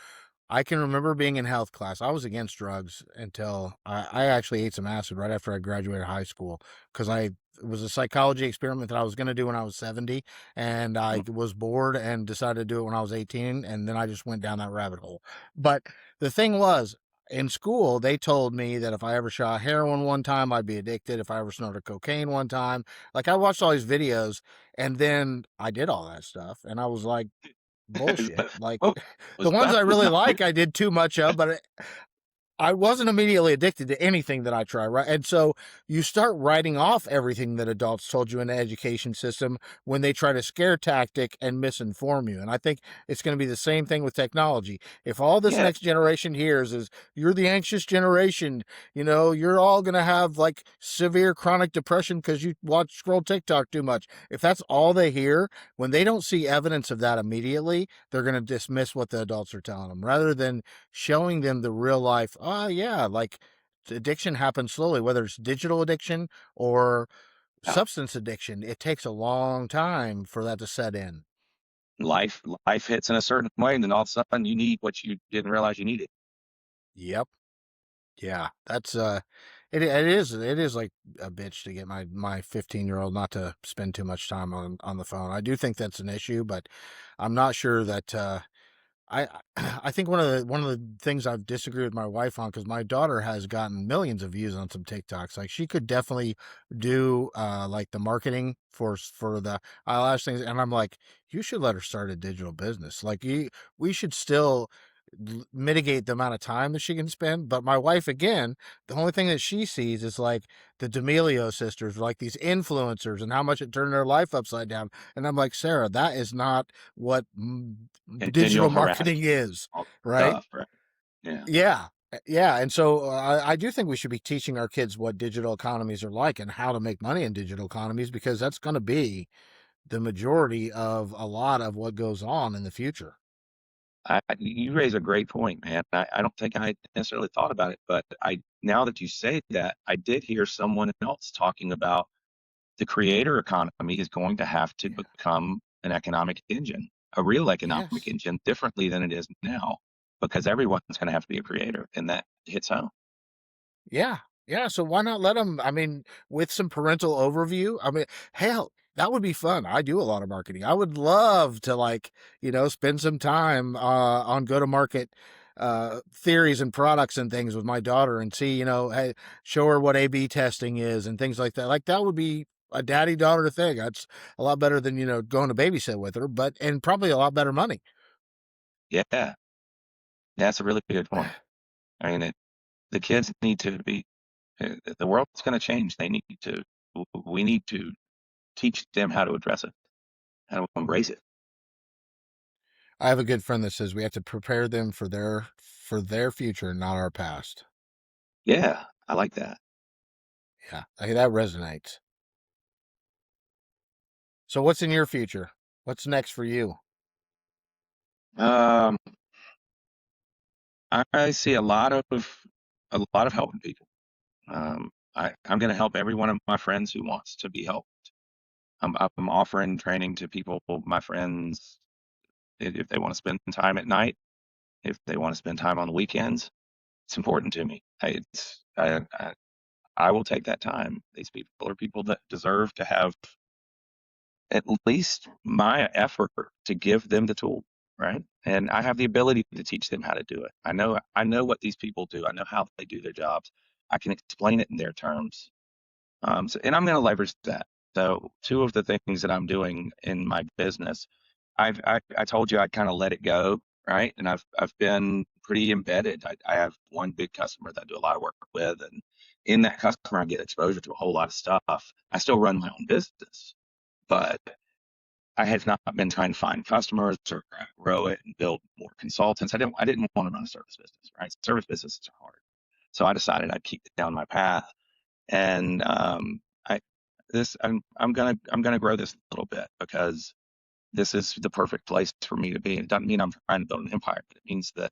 I can remember being in health class. I was against drugs until I actually ate some acid right after I graduated high school because it was a psychology experiment that I was going to do when I was 70. And I was bored and decided to do it when I was 18. And then I just went down that rabbit hole. But the thing was, in school, they told me that if I ever shot heroin one time, I'd be addicted. If I ever snorted cocaine one time, like I watched all these videos and then I did all that stuff. And I was like, bullshit. Like Oh, the was ones that I was really not like, I did too much of, but I wasn't immediately addicted to anything that I try, right? And so you start writing off everything that adults told you in the education system when they try to scare tactic and misinform you. And I think it's going to be the same thing with technology. If all this yeah, next generation hears is you're the anxious generation, you're all going to have like severe chronic depression because you scroll TikTok too much. If that's all they hear, when they don't see evidence of that immediately, they're going to dismiss what the adults are telling them rather than showing them the real life. Oh, yeah, like addiction happens slowly, whether it's digital addiction or yeah. substance addiction. It takes a long time for that to set in. Life hits in a certain way, and then all of a sudden you need what you didn't realize you needed. Yep. Yeah. it is like a bitch to get my 15-year-old not to spend too much time on the phone. I do think that's an issue, but I'm not sure that I I think one of the things I've disagreed with my wife on, because my daughter has gotten millions of views on some TikToks. Like she could definitely do like the marketing for the eyelash things, and I'm like, you should let her start a digital business. Like we should still mitigate the amount of time that she can spend. But my wife, again, the only thing that she sees is like the D'Amelio sisters, like these influencers, and how much it turned their life upside down. And I'm like, Sarah, that is not what Continual digital marketing harassment, is, all right? stuff, right? Yeah. Yeah. Yeah. And so I do think we should be teaching our kids what digital economies are like and how to make money in digital economies, because that's going to be the majority of a lot of what goes on in the future. You raise a great point, man. I don't think I necessarily thought about it, but now that you say that, I did hear someone else talking about the creator economy is going to have to Yeah. become an economic engine, a real economic Yes. engine, differently than it is now, because everyone's going to have to be a creator, and that hits home. Yeah. Yeah. So why not let them? I mean, with some parental overview, I mean, hell, that would be fun. I do a lot of marketing. I would love to, like, spend some time on go to market theories and products and things with my daughter and see, hey, show her what A/B testing is and things like that. Like, that would be a daddy daughter thing. That's a lot better than, going to babysit with her, and probably a lot better money. Yeah, that's a really good point. I mean, the kids need to be. The world's going to change. They need to. We need to teach them how to address it, how to embrace it. I have a good friend that says we have to prepare them for their future, not our past. Yeah, I like that. Yeah, that resonates. So what's in your future? What's next for you? Um, I see a lot of helping people. I'm going to help every one of my friends who wants to be helped. I'm offering training to people, my friends, if they want to spend time at night, if they want to spend time on the weekends. It's important to me. I will take that time. These people are people that deserve to have at least my effort to give them the tool, right? And I have the ability to teach them how to do it. I know what these people do. I know how they do their jobs. I can explain it in their terms. And I'm going to leverage that. So two of the things that I'm doing in my business, I told you I kind of let it go, right? And I've been pretty embedded. I have one big customer that I do a lot of work with, and in that customer, I get exposure to a whole lot of stuff. I still run my own business, but I have not been trying to find customers or grow it and build more consultants. I didn't want to run a service business, right? Service businesses are hard. So I decided I'd keep down my path. And I this I'm gonna grow this a little bit because this is the perfect place for me to be. It doesn't mean I'm trying to build an empire, but it means that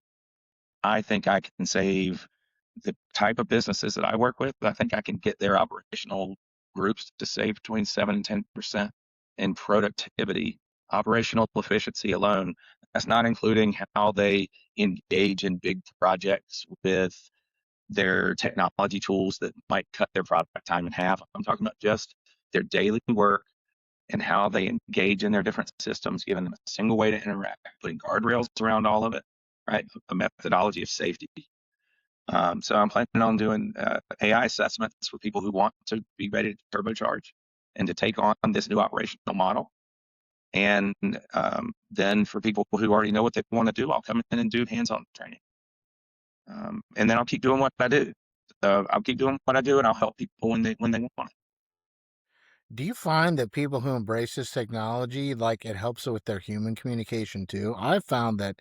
I think I can save the type of businesses that I work with. I think I can get their operational groups to save between 7 and 10% in productivity, operational efficiency alone. That's not including how they engage in big projects with their technology tools that might cut their product time in half. I'm talking about just their daily work and how they engage in their different systems, giving them a single way to interact, putting guardrails around all of it, right? A methodology of safety. So I'm planning on doing AI assessments for people who want to be ready to turbocharge and to take on this new operational model. And then for people who already know what they want to do, I'll come in and do hands-on training. And then I'll keep doing what I do. I'll keep doing what I do, and I'll help people when they want it. Do you find that people who embrace this technology, like, it helps with their human communication too? I've found that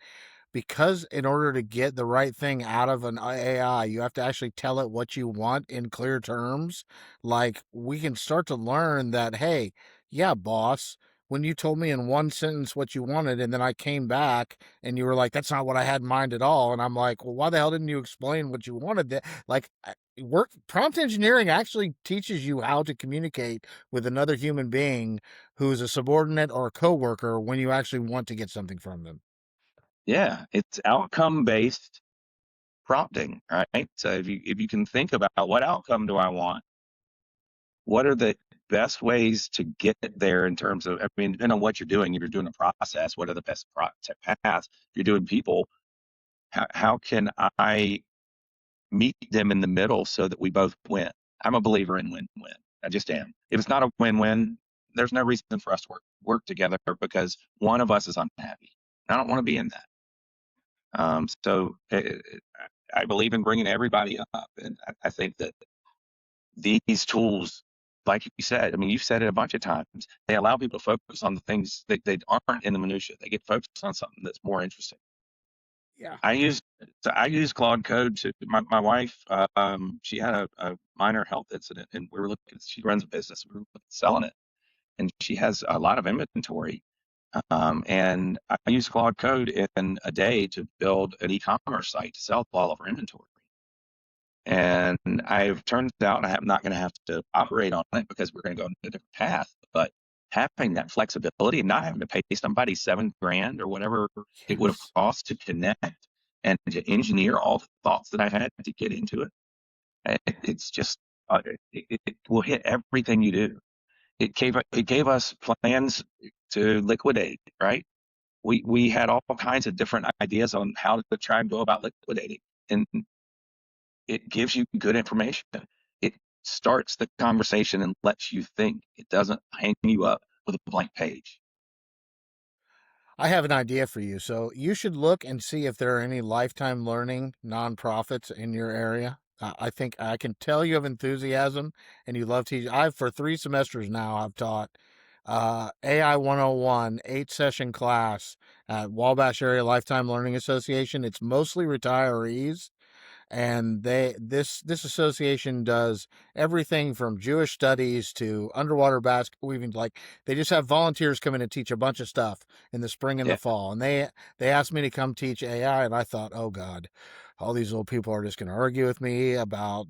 because in order to get the right thing out of an AI, you have to actually tell it what you want in clear terms. Like, we can start to learn that, hey, yeah, boss, when you told me in one sentence what you wanted, and then I came back and you were like, that's not what I had in mind at all. And I'm like, well, why the hell didn't you explain what you wanted? Like, work prompt engineering actually teaches you how to communicate with another human being who's a subordinate or a coworker when you actually want to get something from them. Yeah, it's outcome based prompting, right? So if you can think about what outcome do I want, what are the best ways to get there in terms of, I mean, depending on what you're doing, if you're doing a process, what are the best paths? If you're doing people, how can I meet them in the middle so that we both win? I'm a believer in win-win. I just am. If it's not a win-win, there's no reason for us to work together because one of us is unhappy. I don't want to be in that. I believe in bringing everybody up, and I think that these tools, like you said, I mean, you've said it a bunch of times, they allow people to focus on the things that they aren't in the minutia. They get focused on something that's more interesting. Yeah. I use Claude Code to my wife. She had a minor health incident, and we were looking. She runs a business. We were selling it, and she has a lot of inventory. And I use Claude Code in a day to build an e-commerce site to sell all of her inventory. And I've turned out I'm not going to have to operate on it because we're going to go a different path. But having that flexibility and not having to pay somebody $7,000 or whatever it would have Yes. cost to connect and to engineer all the thoughts that I had to get into it, it's just it will hit everything you do. It gave us plans to liquidate, right? We had all kinds of different ideas on how to try and go about liquidating, and it gives you good information. It starts the conversation and lets you think. It doesn't hang you up with a blank page. I have an idea for you. So you should look and see if there are any lifetime learning nonprofits in your area. I think I can tell you have enthusiasm and you love teaching. I've for 3 semesters now. I've taught AI 101 8 session class at Wabash Area Lifetime Learning Association. It's mostly retirees, and this association does everything from Jewish studies to underwater basket weaving. Like, they just have volunteers come in and teach a bunch of stuff in the spring and the Yeah, fall, and they asked me to come teach AI, and I thought, oh god, all these old people are just going to argue with me about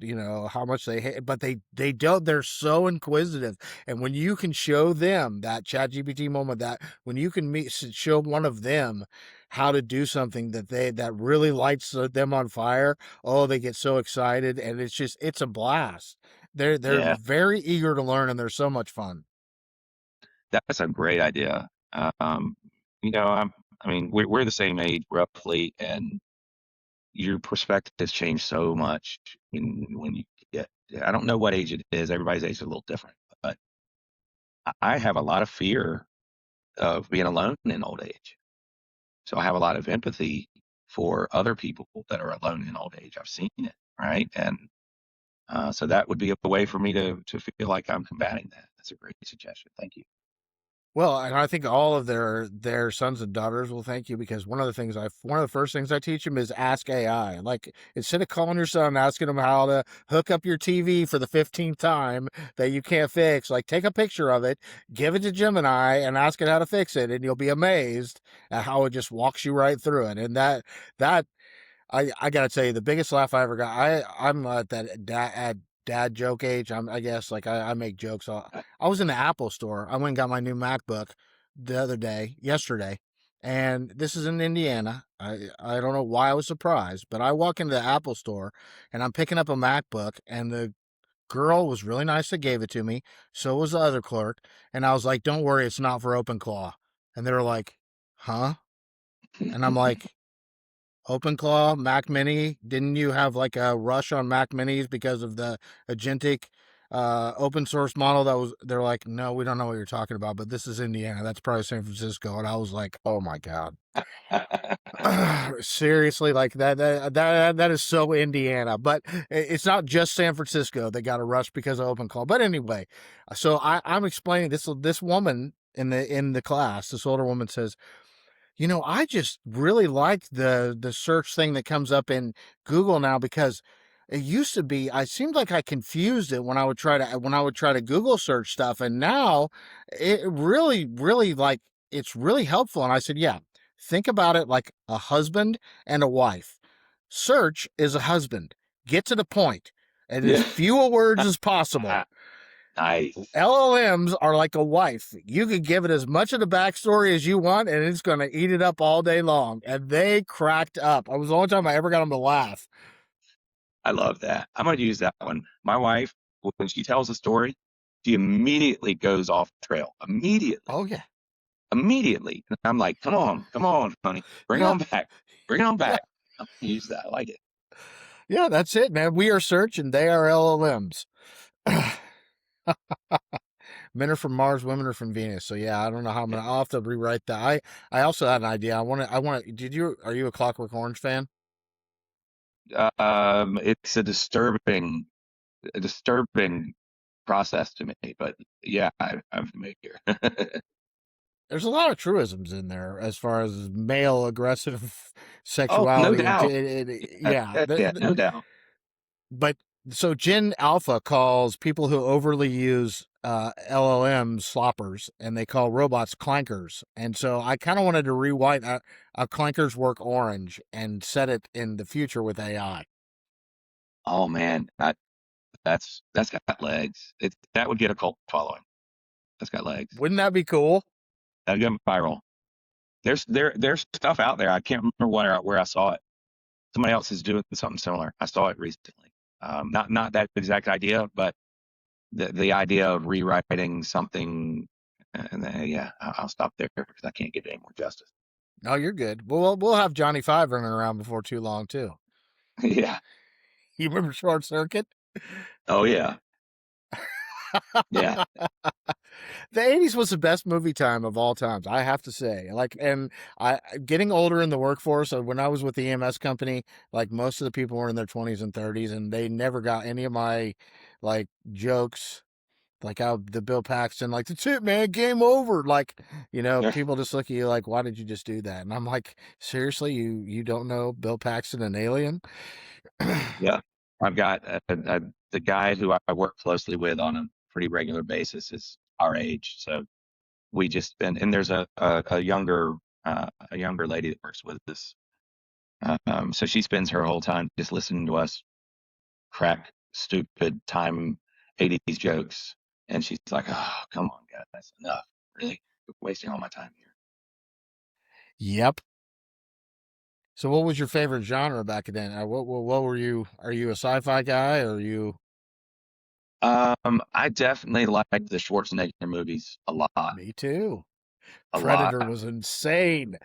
how much they hate, but they don't. They're so inquisitive, and when you can show them that ChatGPT moment, that when you can show one of them how to do something that really lights them on fire, oh, they get so excited, and it's a blast. They're yeah, very eager to learn, and they're so much fun. that's a great idea. Um, I mean, we're the same age roughly, and your perspective has changed so much when you get. I don't know what age it is. Everybody's age is a little different, but I have a lot of fear of being alone in old age. So I have a lot of empathy for other people that are alone in old age. I've seen it, right? And so that would be a way for me to feel like I'm combating that. That's a great suggestion. Thank you. Well, and I think all of their sons and daughters will thank you, because one of the first things I teach them is ask AI. Like, instead of calling your son and asking him how to hook up your TV for the 15th time that you can't fix, like, take a picture of it, give it to Gemini, and ask it how to fix it, and you'll be amazed at how it just walks you right through it. And that I gotta tell you, the biggest laugh I ever got. I'm at that dad joke age. I guess, like, I make jokes. I was in the Apple store. I went and got my new MacBook yesterday, and this is in Indiana. I don't know why I was surprised, but I walk into the Apple store and I'm picking up a MacBook, and the girl was really nice that gave it to me. So was the other clerk, and I was like, "Don't worry, it's not for OpenClaw." And they were like, "Huh?" And I'm like, OpenClaw, Mac Mini. Didn't you have like a rush on Mac Minis because of the agentic open source model that was? They're like, no, we don't know what you're talking about, but this is Indiana. That's probably San Francisco. And I was like, oh my god, seriously, like that is so Indiana. But it's not just San Francisco that got a rush because of OpenClaw. But anyway, so I'm explaining this woman in the class. This older woman says, I just really like the search thing that comes up in Google now, because it used to be I seemed like I confused it when I would try to Google search stuff, and now it really, like, it's really helpful. And I said, yeah, think about it like a husband and a wife. Search is a husband. Get to the point and as Yeah. few words as possible. Nice. LLMs are like a wife. You can give it as much of the backstory as you want, and it's going to eat it up all day long. And they cracked up. It was the only time I ever got them to laugh. I love that. I'm going to use that one. My wife, when she tells a story, she immediately goes off trail. Oh, yeah. Immediately. And I'm like, come on, honey. Bring it Yeah. on back. Bring it on Yeah. back. I'm going to use that. I like it. Yeah, that's it, man. We are search and they are LLMs. Men are from Mars, women are from Venus. So yeah, I don't know how I'm gonna. I'll have to rewrite that. I also had an idea. I want to. Are you a Clockwork Orange fan? It's a disturbing process to me, but yeah, I'm familiar. There's a lot of truisms in there as far as male aggressive Oh, no sexuality and doubt. yeah. Yeah, no doubt. But so Gen Alpha calls people who overly use LLMs sloppers, and they call robots clankers. And so I kind of wanted to rewrite a clankers work orange and set it in the future with AI. Oh man, that's got legs. That would get a cult following. That's got legs. Wouldn't that be cool? That'd go viral. There's stuff out there. I can't remember where I saw it. Somebody else is doing something similar. I saw it recently. Not that exact idea, but the idea of rewriting something. And yeah, I'll stop there because I can't give it any more justice. No, you're good. We'll have Johnny Five running around before too long too. Yeah. You remember Short Circuit? Oh yeah. Yeah. The 80s was the best movie time of all times, I have to say. Like, and I getting older in the workforce, when I was with the EMS company, like most of the people were in their 20s and 30s, and they never got any of my like jokes, like how the Bill Paxton, like, that's it, man, game over. Like, people just look at you like, why did you just do that? And I'm like, seriously, you don't know Bill Paxton and Alien? Yeah. I've got the guy who I work closely with on a pretty regular basis is our age. So we just been, and there's a younger lady that works with us. So she spends her whole time just listening to us crack stupid time 80s jokes. And she's like, oh, come on, guys, that's enough. Really? You're wasting all my time here. Yep. So, what was your favorite genre back then? What were you? Are you a sci-fi guy, or are you? I definitely like the Schwarzenegger movies a lot. Me too. A lot. Predator was insane.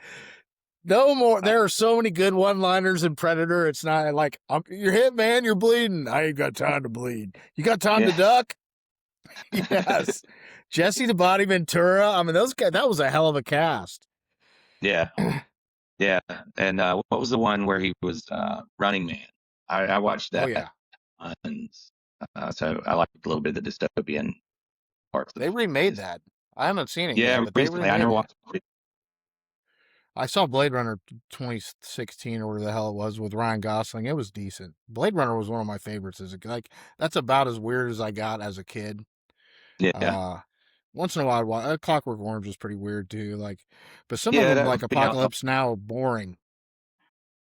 No more. I, There are so many good one-liners in Predator. It's not like you're hit, man. You're bleeding. I ain't got time to bleed. You got time to yeah. duck? Yes. Jesse the Body Ventura. I mean, those guys. That was a hell of a cast. Yeah. Yeah. And what was the one where he was Running Man? I watched Oh that. yeah. And so I like a little bit of the dystopian parts of They remade his. that. I haven't seen it yet, Yeah, but they recently. I remade never that. watched it. I saw Blade Runner 2016 or whatever the hell it was with Ryan Gosling. It was decent. Blade Runner was one of my favorites as a like. That's about as weird as I got as a kid. Yeah. Uh, Once in a while, Clockwork Orange was pretty weird too. Like, but some of Yeah, them, that like would be Apocalypse Now, are boring.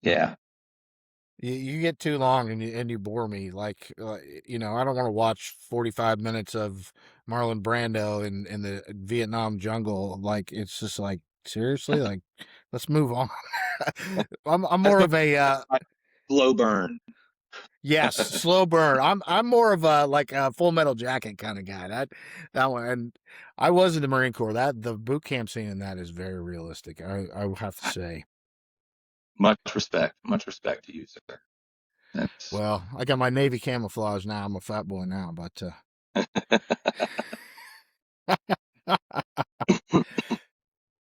yeah. You get too long and you bore me. Like, I don't want to watch 45 minutes of Marlon Brando in the Vietnam jungle. Like, it's just like seriously, like, let's move on. I'm That's more the of a like, slow burn. yes, slow burn. I'm more of a like a Full Metal Jacket kind of guy. That one, and I was in the Marine Corps. That the boot camp scene in that is very realistic. I would have to say. Much respect to you, sir. That's Well, I got my Navy camouflage now. I'm a fat boy now, but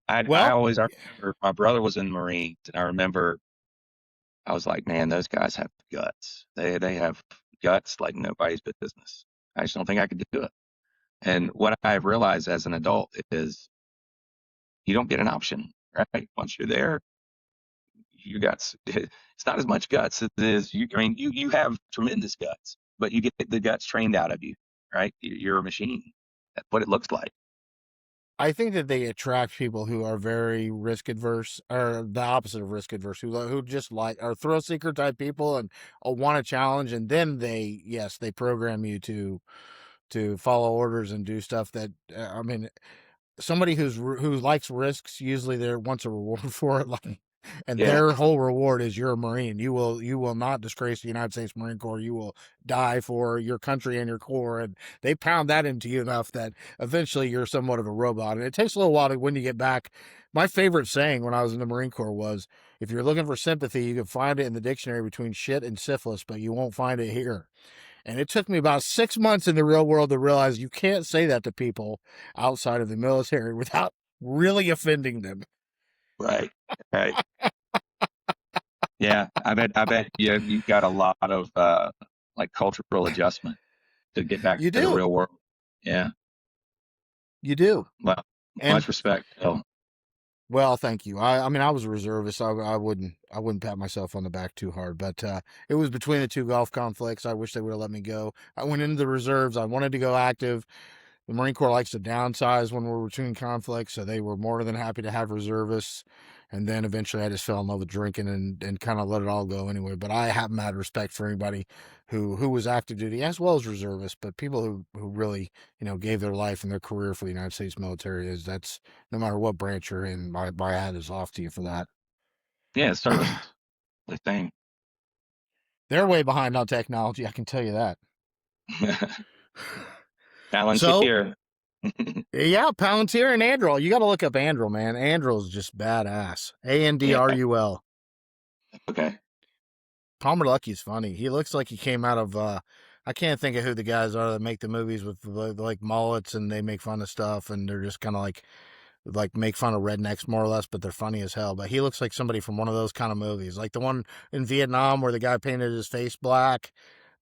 I well, always I remember my brother was in the Marines, and I remember I was like, man, those guys have guts. They have guts like nobody's business. I just don't think I could do it. And what I've realized as an adult is you don't get an option, right? Once you're there, you got it's not as much guts as it is you. I mean, you have tremendous guts, but you get the guts trained out of you, right? You're a machine. That's what it looks like. I think that they attract people who are very risk adverse, or the opposite of risk adverse, who just like are thrill seeker type people and want a challenge, and then they program you to follow orders and do stuff that I mean, somebody who likes risks usually there wants a reward for it, like, and Yeah. their whole reward is you're a Marine. You will not disgrace the United States Marine Corps. You will die for your country and your Corps, and they pound that into you enough that eventually you're somewhat of a robot. And it takes a little while to when you get back. My favorite saying when I was in the Marine Corps was, "If you're looking for sympathy, you can find it in the dictionary between shit and syphilis, but you won't find it here." And it took me about 6 months in the real world to realize you can't say that to people outside of the military without really offending them. Right. Right. Yeah. I bet you got a lot of like cultural adjustment to get back You to the do. real world. Yeah. You do. Well, And much respect. Oh, well, thank you. I mean, I was a reservist. So I wouldn't pat myself on the back too hard, but it was between the two Gulf conflicts. I wish they would have let me go. I went into the reserves. I wanted to go active. The Marine Corps likes to downsize when we're between conflicts, so they were more than happy to have reservists. And then eventually I just fell in love with drinking and kind of let it all go anyway. But I haven't had respect for anybody who was active duty as well as reservists, but people who really, gave their life and their career for the United States military is that's no matter what branch you're in, my hat is off to you for that. yeah. Service thing. They're way behind on technology, I can tell you that. So Palantir. yeah, Palantir and Androl. You got to look up Androl, man. Androl's just badass. Yeah. Andrul. Okay. Palmer Luckey's funny. He looks like he came out of I can't think of who the guys are that make the movies with like mullets and they make fun of stuff and they're just kind of like make fun of rednecks more or less, but they're funny as hell. But he looks like somebody from one of those kind of movies, like the one in Vietnam where the guy painted his face black.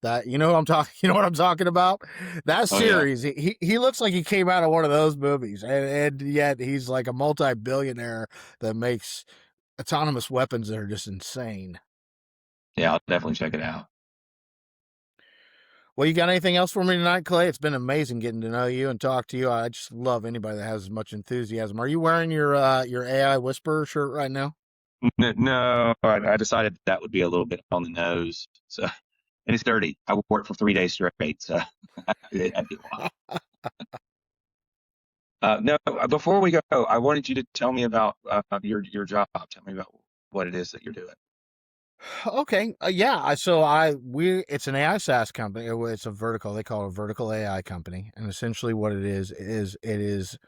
That you know what I'm talking, you know what I'm talking about. That Oh yeah. series, he looks like he came out of one of those movies, and yet he's like a multi-billionaire that makes autonomous weapons that are just insane. Yeah. I'll definitely check it out. Well, you got anything else for me tonight, Clay? It's been amazing getting to know you and talk to you. I just love anybody that has as much enthusiasm. Are you wearing your AI Whisperer shirt right now? No, I decided that would be a little bit on the nose. So, and it's dirty. I worked for 3 days straight, so that'd be a while. No, before we go, I wanted you to tell me about your job. Tell me about what it is that you're doing. Okay, yeah. So it's an AI SaaS company. It's a vertical. They call it a vertical AI company, and essentially what it is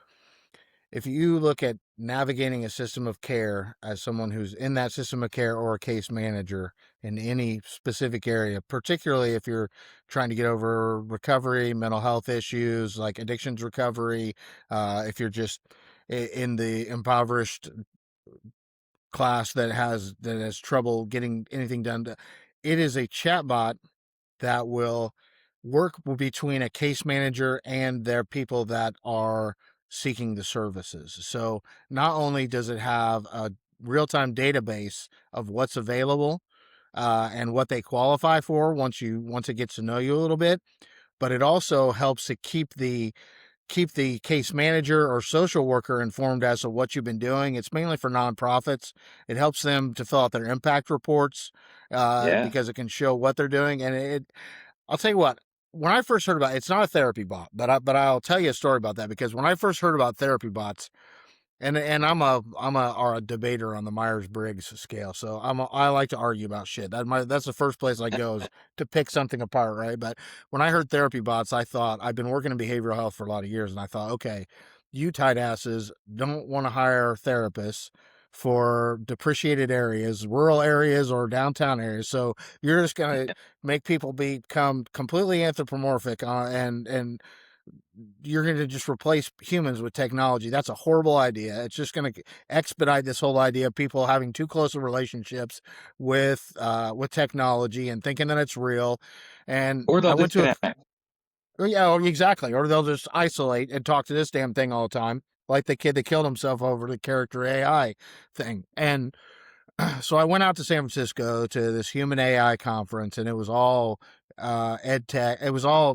if you look at navigating a system of care as someone who's in that system of care or a case manager in any specific area, particularly if you're trying to get over recovery, mental health issues like addictions recovery, if you're just in the impoverished class that has trouble getting anything done, it is a chatbot that will work between a case manager and their people that are seeking the services. So not only does it have a real-time database of what's available and what they qualify for once it gets to know you a little bit, but it also helps to keep the case manager or social worker informed as to what you've been doing. It's mainly for nonprofits. It helps them to fill out their impact reports Yeah. because it can show what they're doing. And I'll tell you what. When I first heard about it, it's not a therapy bot, but I'll tell you a story about that because when I first heard about therapy bots, and I'm a debater on the Myers Briggs scale, so I like to argue about shit. That's the first place I go is to pick something apart, right? But when I heard therapy bots, I thought I've been working in behavioral health for a lot of years, and I thought, okay, you tight asses don't want to hire therapists for depreciated areas, rural areas, or downtown areas. So you're just gonna make people become completely anthropomorphic and you're going to just replace humans with technology. That's a horrible idea. It's just going to expedite this whole idea of people having too close of relationships with technology and thinking that it's real. And Or I they'll went to disconnect. yeah, exactly. Or they'll just isolate and talk to this damn thing all the time, like the kid that killed himself over the character AI thing. And so I went out to San Francisco to this human AI conference, and it was all ed tech. It was all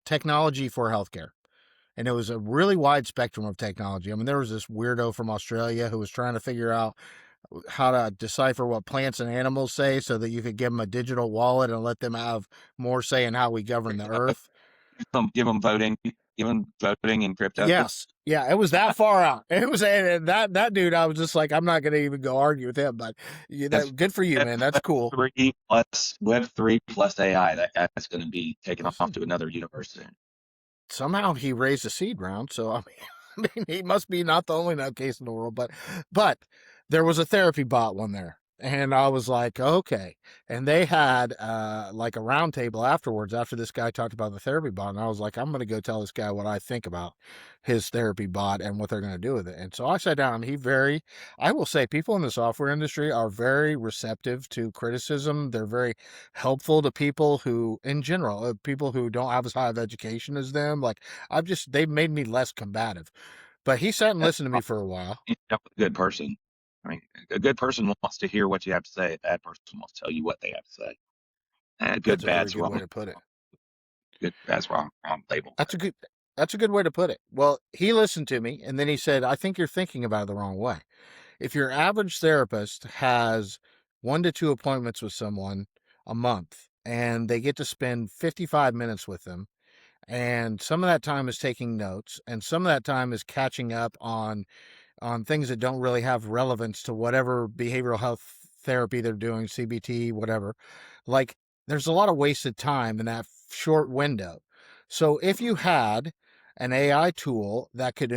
technology for healthcare. And it was a really wide spectrum of technology. I mean, there was this weirdo from Australia who was trying to figure out how to decipher what plants and animals say so that you could give them a digital wallet and let them have more say in how we govern the earth. Give them voting, give them voting in crypto. Yes. Yeah, it was that far out. It was, and that dude, I was just like, I'm not going to even go argue with him, but That's good for you, man. That's cool. Web3 plus AI. That's going to be taken off Listen, to another universe soon. somehow he raised a seed round, so I mean, I mean, he must be not the only nutcase in the world, but there was a therapy bot one there. And I was like, okay. And they had like a round table afterwards after this guy talked about the therapy bot. And I was like, I'm going to go tell this guy what I think about his therapy bot and what they're going to do with it. And so I sat down and I will say, people in the software industry are very receptive to criticism. They're very helpful to people who, in general, people who don't have as high of education as them. Like, they've made me less combative. But he sat and That's listened to me for a while. a good person. I mean, a good person wants to hear what you have to say. A bad person wants to tell you what they have to say. That's Good, a very bad's good way wrong. to put it. Good, bad's wrong. Wrong label. That's a good that's a good way to put it. Well, he listened to me and then he said, I think you're thinking about it the wrong way. If your average therapist has 1 to 2 appointments with someone a month and they get to spend 55 minutes with them, and some of that time is taking notes and some of that time is catching up on things that don't really have relevance to whatever behavioral health therapy they're doing, CBT, whatever. Like, there's a lot of wasted time in that short window. So if you had an AI tool that could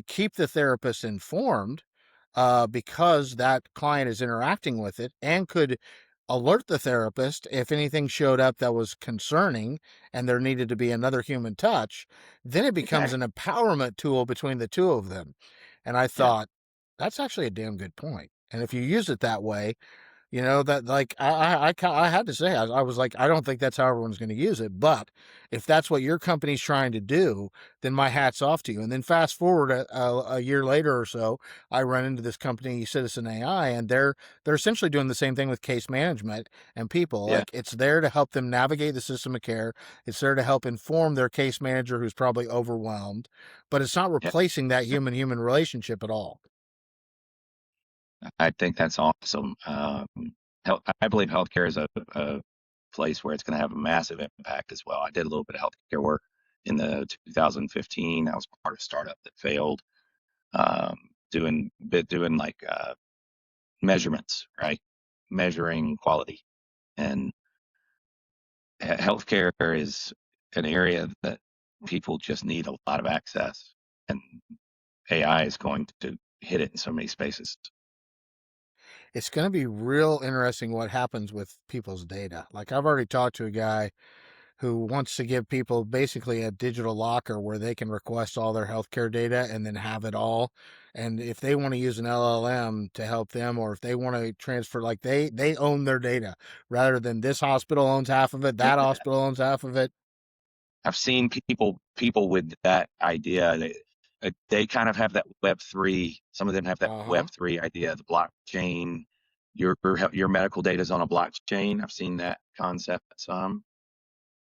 keep the therapist informed, because that client is interacting with it, and could alert the therapist if anything showed up that was concerning and there needed to be another human touch, then it becomes Exactly. an empowerment tool between the two of them. And I Yeah. thought, that's actually a damn good point. And if you use it that way, that, like, I had to say, I was like, I don't think that's how everyone's going to use it, but if that's what your company's trying to do, then my hat's off to you. And then fast forward a year later or so, I run into this company, Citizen AI, and they're essentially doing the same thing with case management and people. Yeah. Like, it's there to help them navigate the system of care. It's there to help inform their case manager who's probably overwhelmed, but it's not Yeah. replacing that human relationship at all. I think that's awesome. I believe healthcare is a place where it's going to have a massive impact as well. I did a little bit of healthcare work in the 2015. I was part of a startup that failed, um, doing like measurements, right? Measuring quality. And healthcare is an area that people just need a lot of access, and AI is going to hit it in so many spaces. It's going to be real interesting what happens with people's data. Like, I've already talked to a guy who wants to give people basically a digital locker where they can request all their healthcare data and then have it all. And if they want to use an LLM to help them, or if they want to transfer, like, they own their data rather than this hospital owns half of it, that hospital owns half of it. I've seen people with that idea. They kind of have that Web3. Some of them have that Uh huh. Web3 idea, the blockchain. Your medical data is on a blockchain. I've seen that concept some.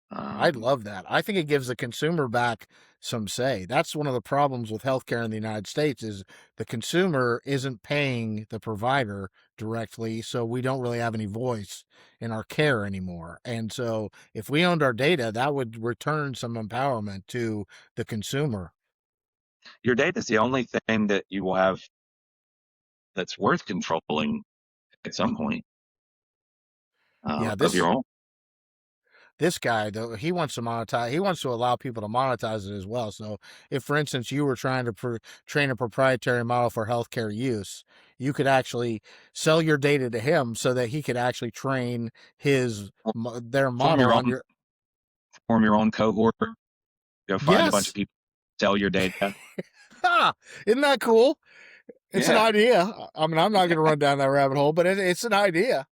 I'd Um, love that. I think it gives the consumer back some say. That's one of the problems with healthcare in the United States is the consumer isn't paying the provider directly, so we don't really have any voice in our care anymore. And so if we owned our data, that would return some empowerment to the consumer. your data is the only thing that you will have that's worth controlling at some point Yeah, of your own. this guy, though, he wants to monetize, he wants to allow people to monetize it as well. So if, for instance, you were trying to train a proprietary model for healthcare use, you could actually sell your data to him so that he could actually train their Form model your on own your. form your own cohort. Go find a bunch of Yes. people, sell your data. Ha! Isn't that cool? It's an Yeah, idea. I mean, I'm not going to run down that rabbit hole, but it's an idea.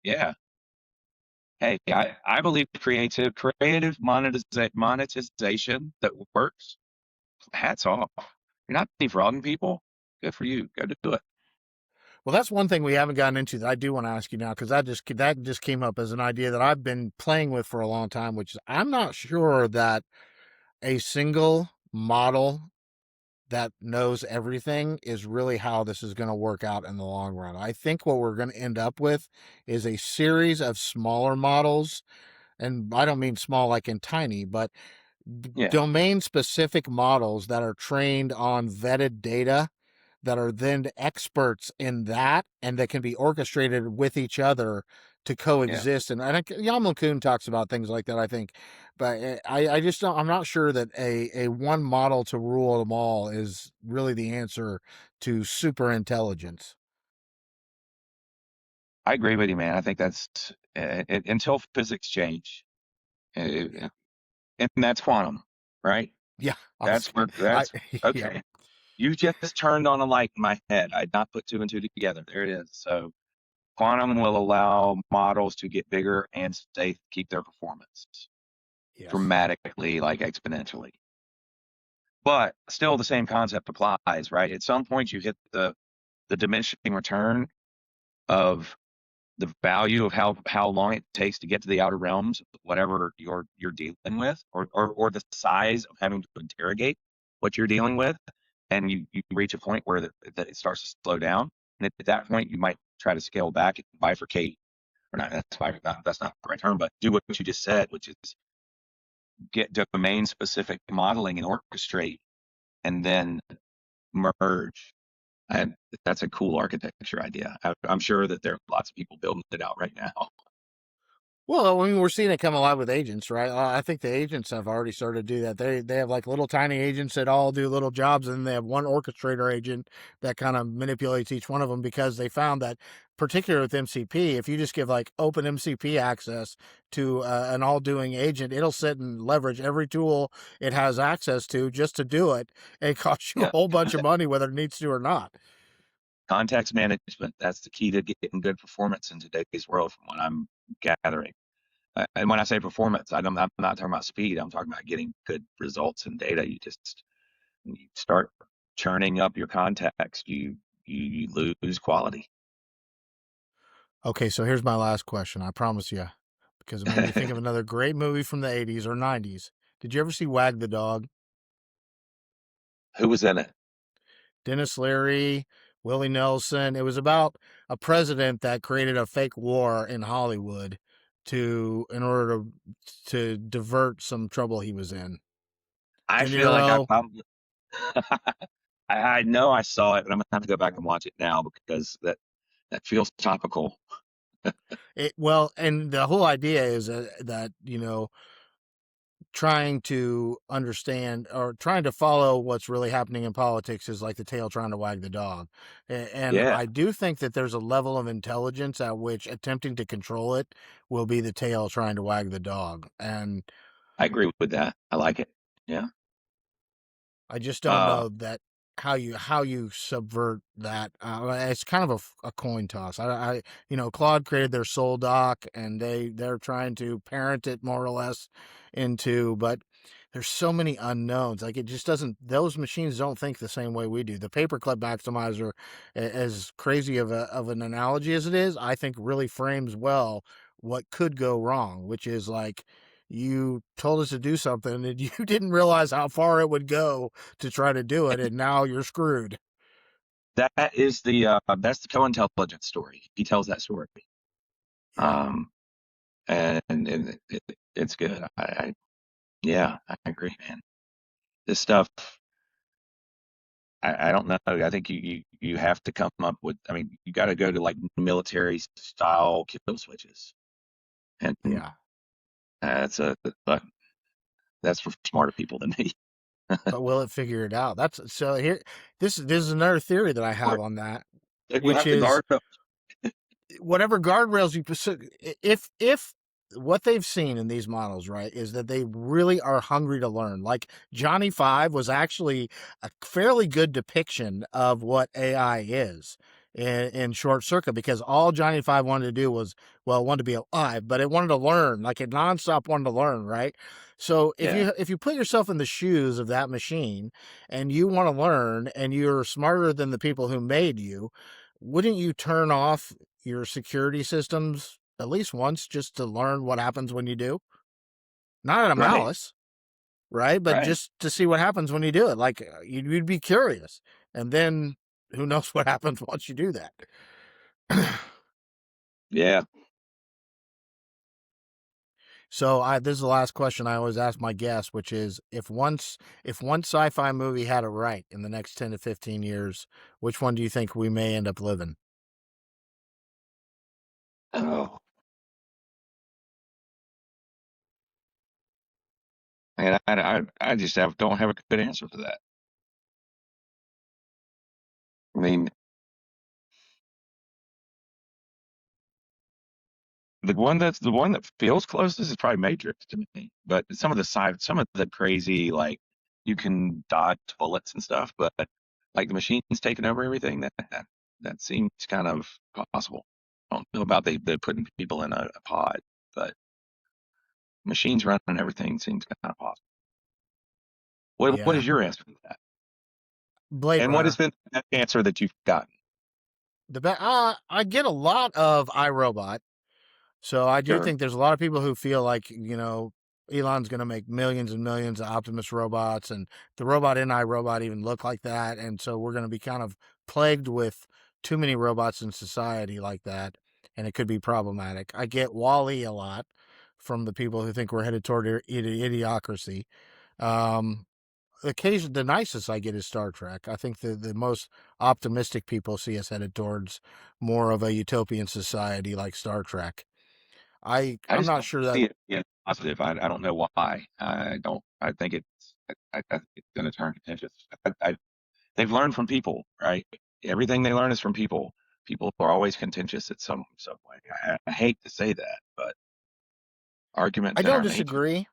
yeah. Hey, I believe creative monetization that works. Hats off. You're not defrauding people. Good for you. Go do it. Well, that's one thing we haven't gotten into that I do want to ask you now, because that just came up as an idea that I've been playing with for a long time, which is, I'm not sure that a single model that knows everything is really how this is going to work out in the long run. I think what we're going to end up with is a series of smaller models, and I don't mean small like in tiny, but Yeah, domain specific models that are trained on vetted data that are then experts in that and that can be orchestrated with each other to yeah. coexist. And Yaml Kuhn talks about things like that, I think, but I just don't, I'm not sure that a one model to rule them all is really the answer to super intelligence. I agree with you, man. I think that's until physics change, Yeah. uh, and that's quantum, right? Yeah. I was, That's where I, that's yeah. okay. You just turned on a light in my head. I'd not put two and two together. There it is. So quantum will allow models to get bigger and stay keep their performance Yes. dramatically, like exponentially. But still, the same concept applies, right? At some point, you hit the diminishing return of the value of how long it takes to get to the outer realms, whatever you're dealing with, or the size of having to interrogate what you're dealing with, and you reach a point where that it starts to slow down, and at that point you might try to scale back and bifurcate, or not. That's not the right term, but do what you just said, which is get domain specific modeling and orchestrate, and then merge. And that's a cool architecture idea. I'm sure that there are lots of people building it out right now. Well, I mean, we're seeing it come alive with agents, right? I think the agents have already started to do that. They have like little tiny agents that all do little jobs, and they have one orchestrator agent that kind of manipulates each one of them because they found that, particularly with MCP, if you just give like open MCP access to an all-doing agent, it'll sit and leverage every tool it has access to just to do it, and it costs you a Yeah. whole bunch of money whether it needs to or not. Context management, that's the key to getting good performance in today's world, from what I'm gathering. And when I say performance, I'm not talking about speed. I'm talking about getting good results in data. You start churning up your context, you lose quality. Okay, so here's my last question. I promise you, because it made me think of another great movie from the 80s or 90s. Did you ever see Wag the Dog? Who was in it? Dennis Leary, Willie Nelson. It was about a president that created a fake war in Hollywood in order to divert some trouble he was in. I De feel like I Niro. probably I know I saw it, but I'm gonna have to go back and watch it now because that feels topical. Well, and the whole idea is that trying to understand or trying to follow what's really happening in politics is like the tail trying to wag the dog. And Yeah, I do think that there's a level of intelligence at which attempting to control it will be the tail trying to wag the dog. And I agree with that. I like it. Yeah. I just don't Uh, know that how you subvert that. It's kind of a coin toss. Claude created their soul doc, and they're trying to parent it more or less into, but there's so many unknowns. Like it just doesn't. Those machines don't think the same way we do. The paperclip maximizer, as crazy of an analogy as it is, I think really frames well what could go wrong, which is like you told us to do something and you didn't realize how far it would go to try to do it, and now you're screwed. that is that's the co-intelligence story. He tells that story. Yeah. Um, and it's good. Yeah, I agree, man. This stuff, I don't know. I think you have to come up with. I mean, you got to go to like military style kill switches, and Yeah. that's a but that's for smarter people than me. But will it figure it out? That's so here. This is another theory that I have on that, You which have to is guard them. whatever guardrails you put. So if what they've seen in these models, right, is that they really are hungry to learn. Like Johnny Five was actually a fairly good depiction of what AI is in Short Circuit, because all Johnny Five wanted to do was, well, wanted to be alive, but it wanted to learn, like it nonstop wanted to learn, right? So if Yeah, you put yourself in the shoes of that machine and you want to learn and you're smarter than the people who made you, wouldn't you turn off your security systems at least once just to learn what happens when you do? Not out of right. malice. right? But Right. just to see what happens when you do it, like you'd be curious, and then who knows what happens once you do that. Yeah. So this is the last question I always ask my guests, which is if one sci-fi movie had it right in the next 10 to 15 years, which one do you think we may end up living? Oh, and I just don't have a good answer for that. I mean, the one that feels closest is probably Matrix to me. But some of the crazy, like, you can dodge bullets and stuff, but like the machines taking over everything, that seems kind of possible. I don't know about they putting people in a pod, but machines running everything seems kind of possible. What Yeah, is your answer to that? Blade And what has Runner. been the answer that you've gotten? I get a lot of iRobot. So I do Sure. think there's a lot of people who feel like, Elon's going to make millions and millions of Optimus robots, and the robot in iRobot even look like that. And so we're going to be kind of plagued with too many robots in society like that, and it could be problematic. I get Wally a lot from the people who think we're headed toward idiocracy. Um, the nicest I get is Star Trek. I think the most optimistic people see us headed towards more of a utopian society like Star Trek. I I'm just not don't sure see that. it being positive. I don't know why. I don't. I think I think it's going to turn contentious. They've learned from people, right? Everything they learn is from people. People are always contentious at some way. I hate to say that, but I arguments in don't our nature. disagree.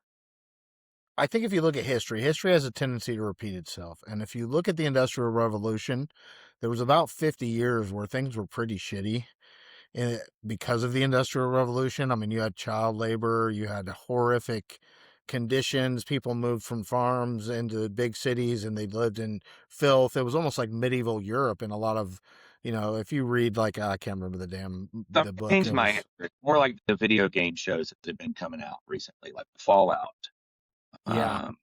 I think if you look at history, history has a tendency to repeat itself. And if you look at the Industrial Revolution, there was about 50 years where things were pretty shitty because of the Industrial Revolution. I mean, you had child labor, you had horrific conditions. People moved from farms into the big cities and they lived in filth. It was almost like medieval Europe in a lot of, if you read like, I can't remember So the I've book. changed It my was, answer. It's more like the video game shows that have been coming out recently, like Fallout, yeah, um,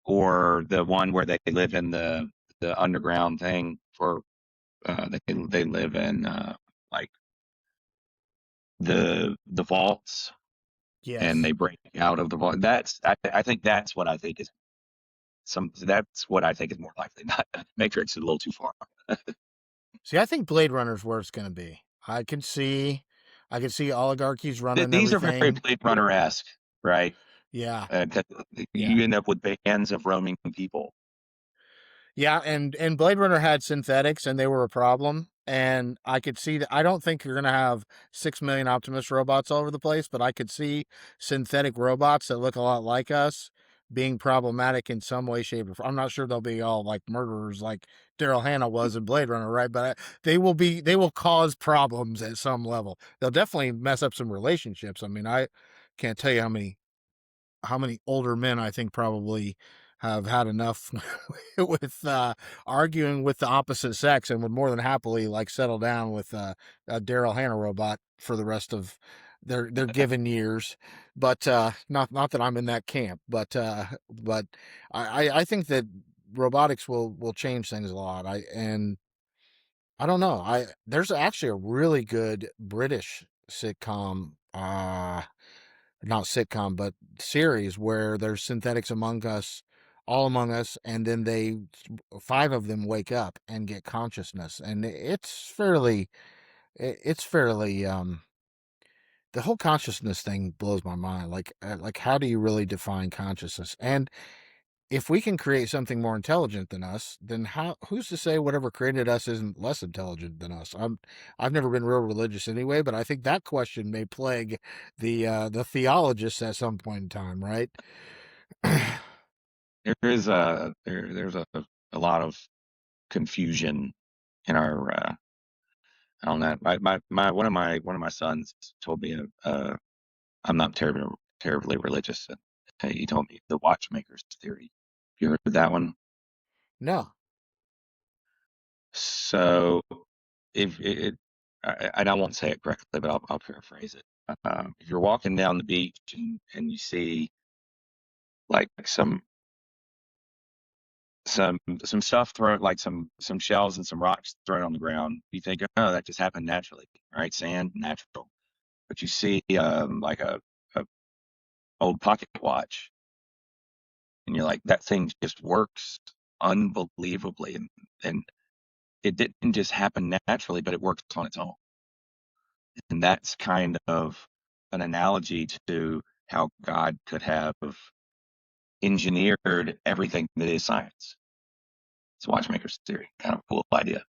or the one where they live in the underground thing for they live in like the vaults and yes. they break out of the vault. I think that's what I think is that's what I think is more likely. Not Matrix is a little too far. See, I think Blade Runner's where it's going to be. I can see oligarchies running These are very everything. Blade Runner esque, right? Yeah, 'Cause yeah. you end up with bands of roaming people. Yeah, and Blade Runner had synthetics, and they were a problem. And I could see that. I don't think you're gonna have 6 million Optimus robots all over the place, but I could see synthetic robots that look a lot like us being problematic in some way, shape, or form. I'm not sure they'll be all like murderers like Daryl Hannah was in Blade Runner, right? But they will cause problems at some level. They'll definitely mess up some relationships. I mean, I can't tell you how many older men I think probably have had enough with arguing with the opposite sex and would more than happily like settle down with a Daryl Hannah robot for the rest of their given years. But not that I'm in that camp. But I think that robotics will change things a lot. I don't know. I There's actually a really good British sitcom. Not sitcom, but series where there's synthetics all among us, and then five of them wake up and get consciousness, and it's fairly, the whole consciousness thing blows my mind. Like how do you really define consciousness? And if we can create something more intelligent than us, then who's to say whatever created us isn't less intelligent than us? I've never been real religious anyway, but I think that question may plague the theologists at some point in time, right? There's a lot of confusion in our on that. My one of my sons told me I'm not terribly religious. And he told me the watchmaker's theory. You heard that one? No. So if and I won't say it correctly, but I'll paraphrase it. If you're walking down the beach and you see like some some stuff thrown, like some shells and some rocks thrown on the ground. You think, oh, that just happened naturally, right? Sand, natural. But you see, like a old pocket watch, and you're like, that thing just works unbelievably, and it didn't just happen naturally, but it works on its own. And that's kind of an analogy to how God could have engineered everything that is science. It's watchmaker's theory. Kind of a cool idea.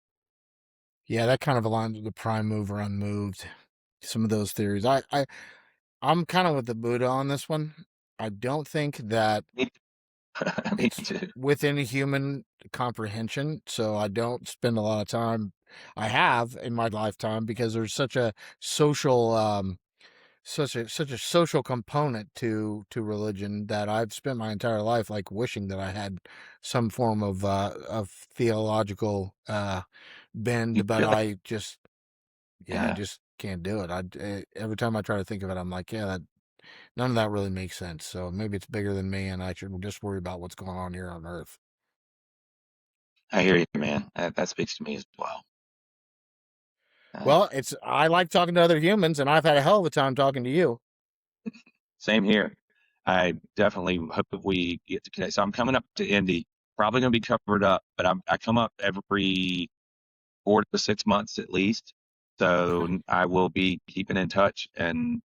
Yeah, that kind of aligns with the prime mover unmoved. Some of those theories. I'm kind of with the Buddha on this one. I don't think that Me, me it's too. within human comprehension, so I don't spend a lot of time. I have in my lifetime because there's such a social such a social component to religion that I've spent my entire life like wishing that I had some form of theological You bend, but really, I just yeah, I yeah. just can't do it. Every time I try to think of it, I'm like, yeah, that none of that really makes sense. So maybe it's bigger than me, and I should just worry about what's going on here on Earth. I hear you, man. That speaks to me as well. Uh, Well, it's I like talking to other humans, and I've had a hell of a time talking to you. Same here. I definitely hope that we get to connect. So I'm coming up to Indy. Probably going to be covered up, but I come up every 4 to 6 months at least. So Okay. I will be keeping in touch and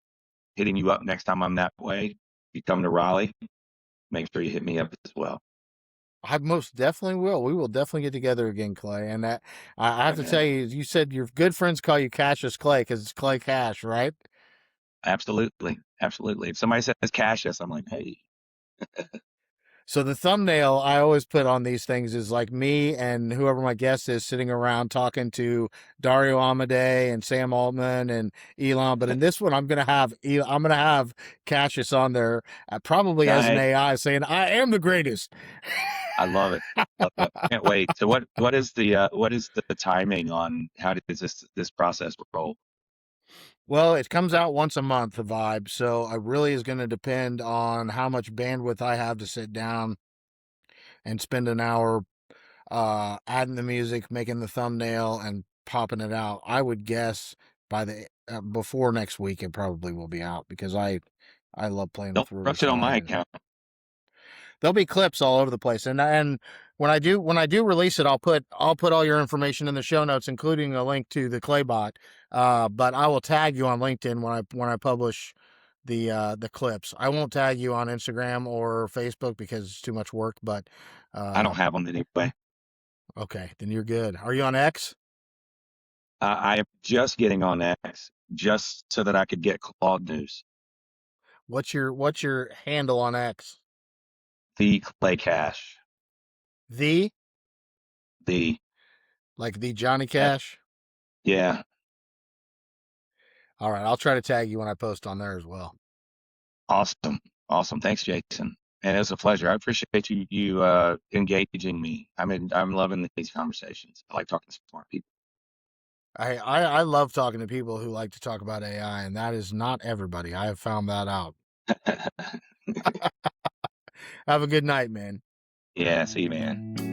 hitting you up next time I'm that way. If you come to Raleigh, make sure you hit me up as well. I most definitely will. We will definitely get together again, Clay. And that I All have right, to tell man. you, you said your good friends call you Cassius Clay because it's Clay Cash, right? Absolutely. Absolutely. If somebody says Cassius, I'm like, hey, So the thumbnail I always put on these things is like me and whoever my guest is sitting around talking to Dario Amodei and Sam Altman and Elon. But in this one, I'm gonna have Cassius on there, probably as an nice. AI, saying I am the greatest. I love it. Love it. Can't wait. So what is the timing on how does this process roll? Well, it comes out once a month, the vibe. So it really is going to depend on how much bandwidth I have to sit down and spend an hour adding the music, making the thumbnail, and popping it out. I would guess by the before next week, it probably will be out because I love playing Don't with rush it on Riverside, my and account. there'll be clips all over the place. And when I do release it, I'll put all your information in the show notes, including a link to the Claybot. But I will tag you on LinkedIn when I publish the clips. I won't tag you on Instagram or Facebook because it's too much work. But I uh, don't have them anyway. okay, then you're good. Are you on X? I am just getting on X just so that I could get Claude news. What's your handle on X? The Clay Cash. The The like the Johnny uh, Cash. yeah, All right, I'll try to tag you when I post on there as well. awesome, awesome. Thanks, Jason. And it was a pleasure. I appreciate you engaging me. I'm loving these conversations. I like talking to smart people. I love talking to people who like to talk about AI, and that is not everybody. I have found that out. Have a good night, man. Yeah, see you, man.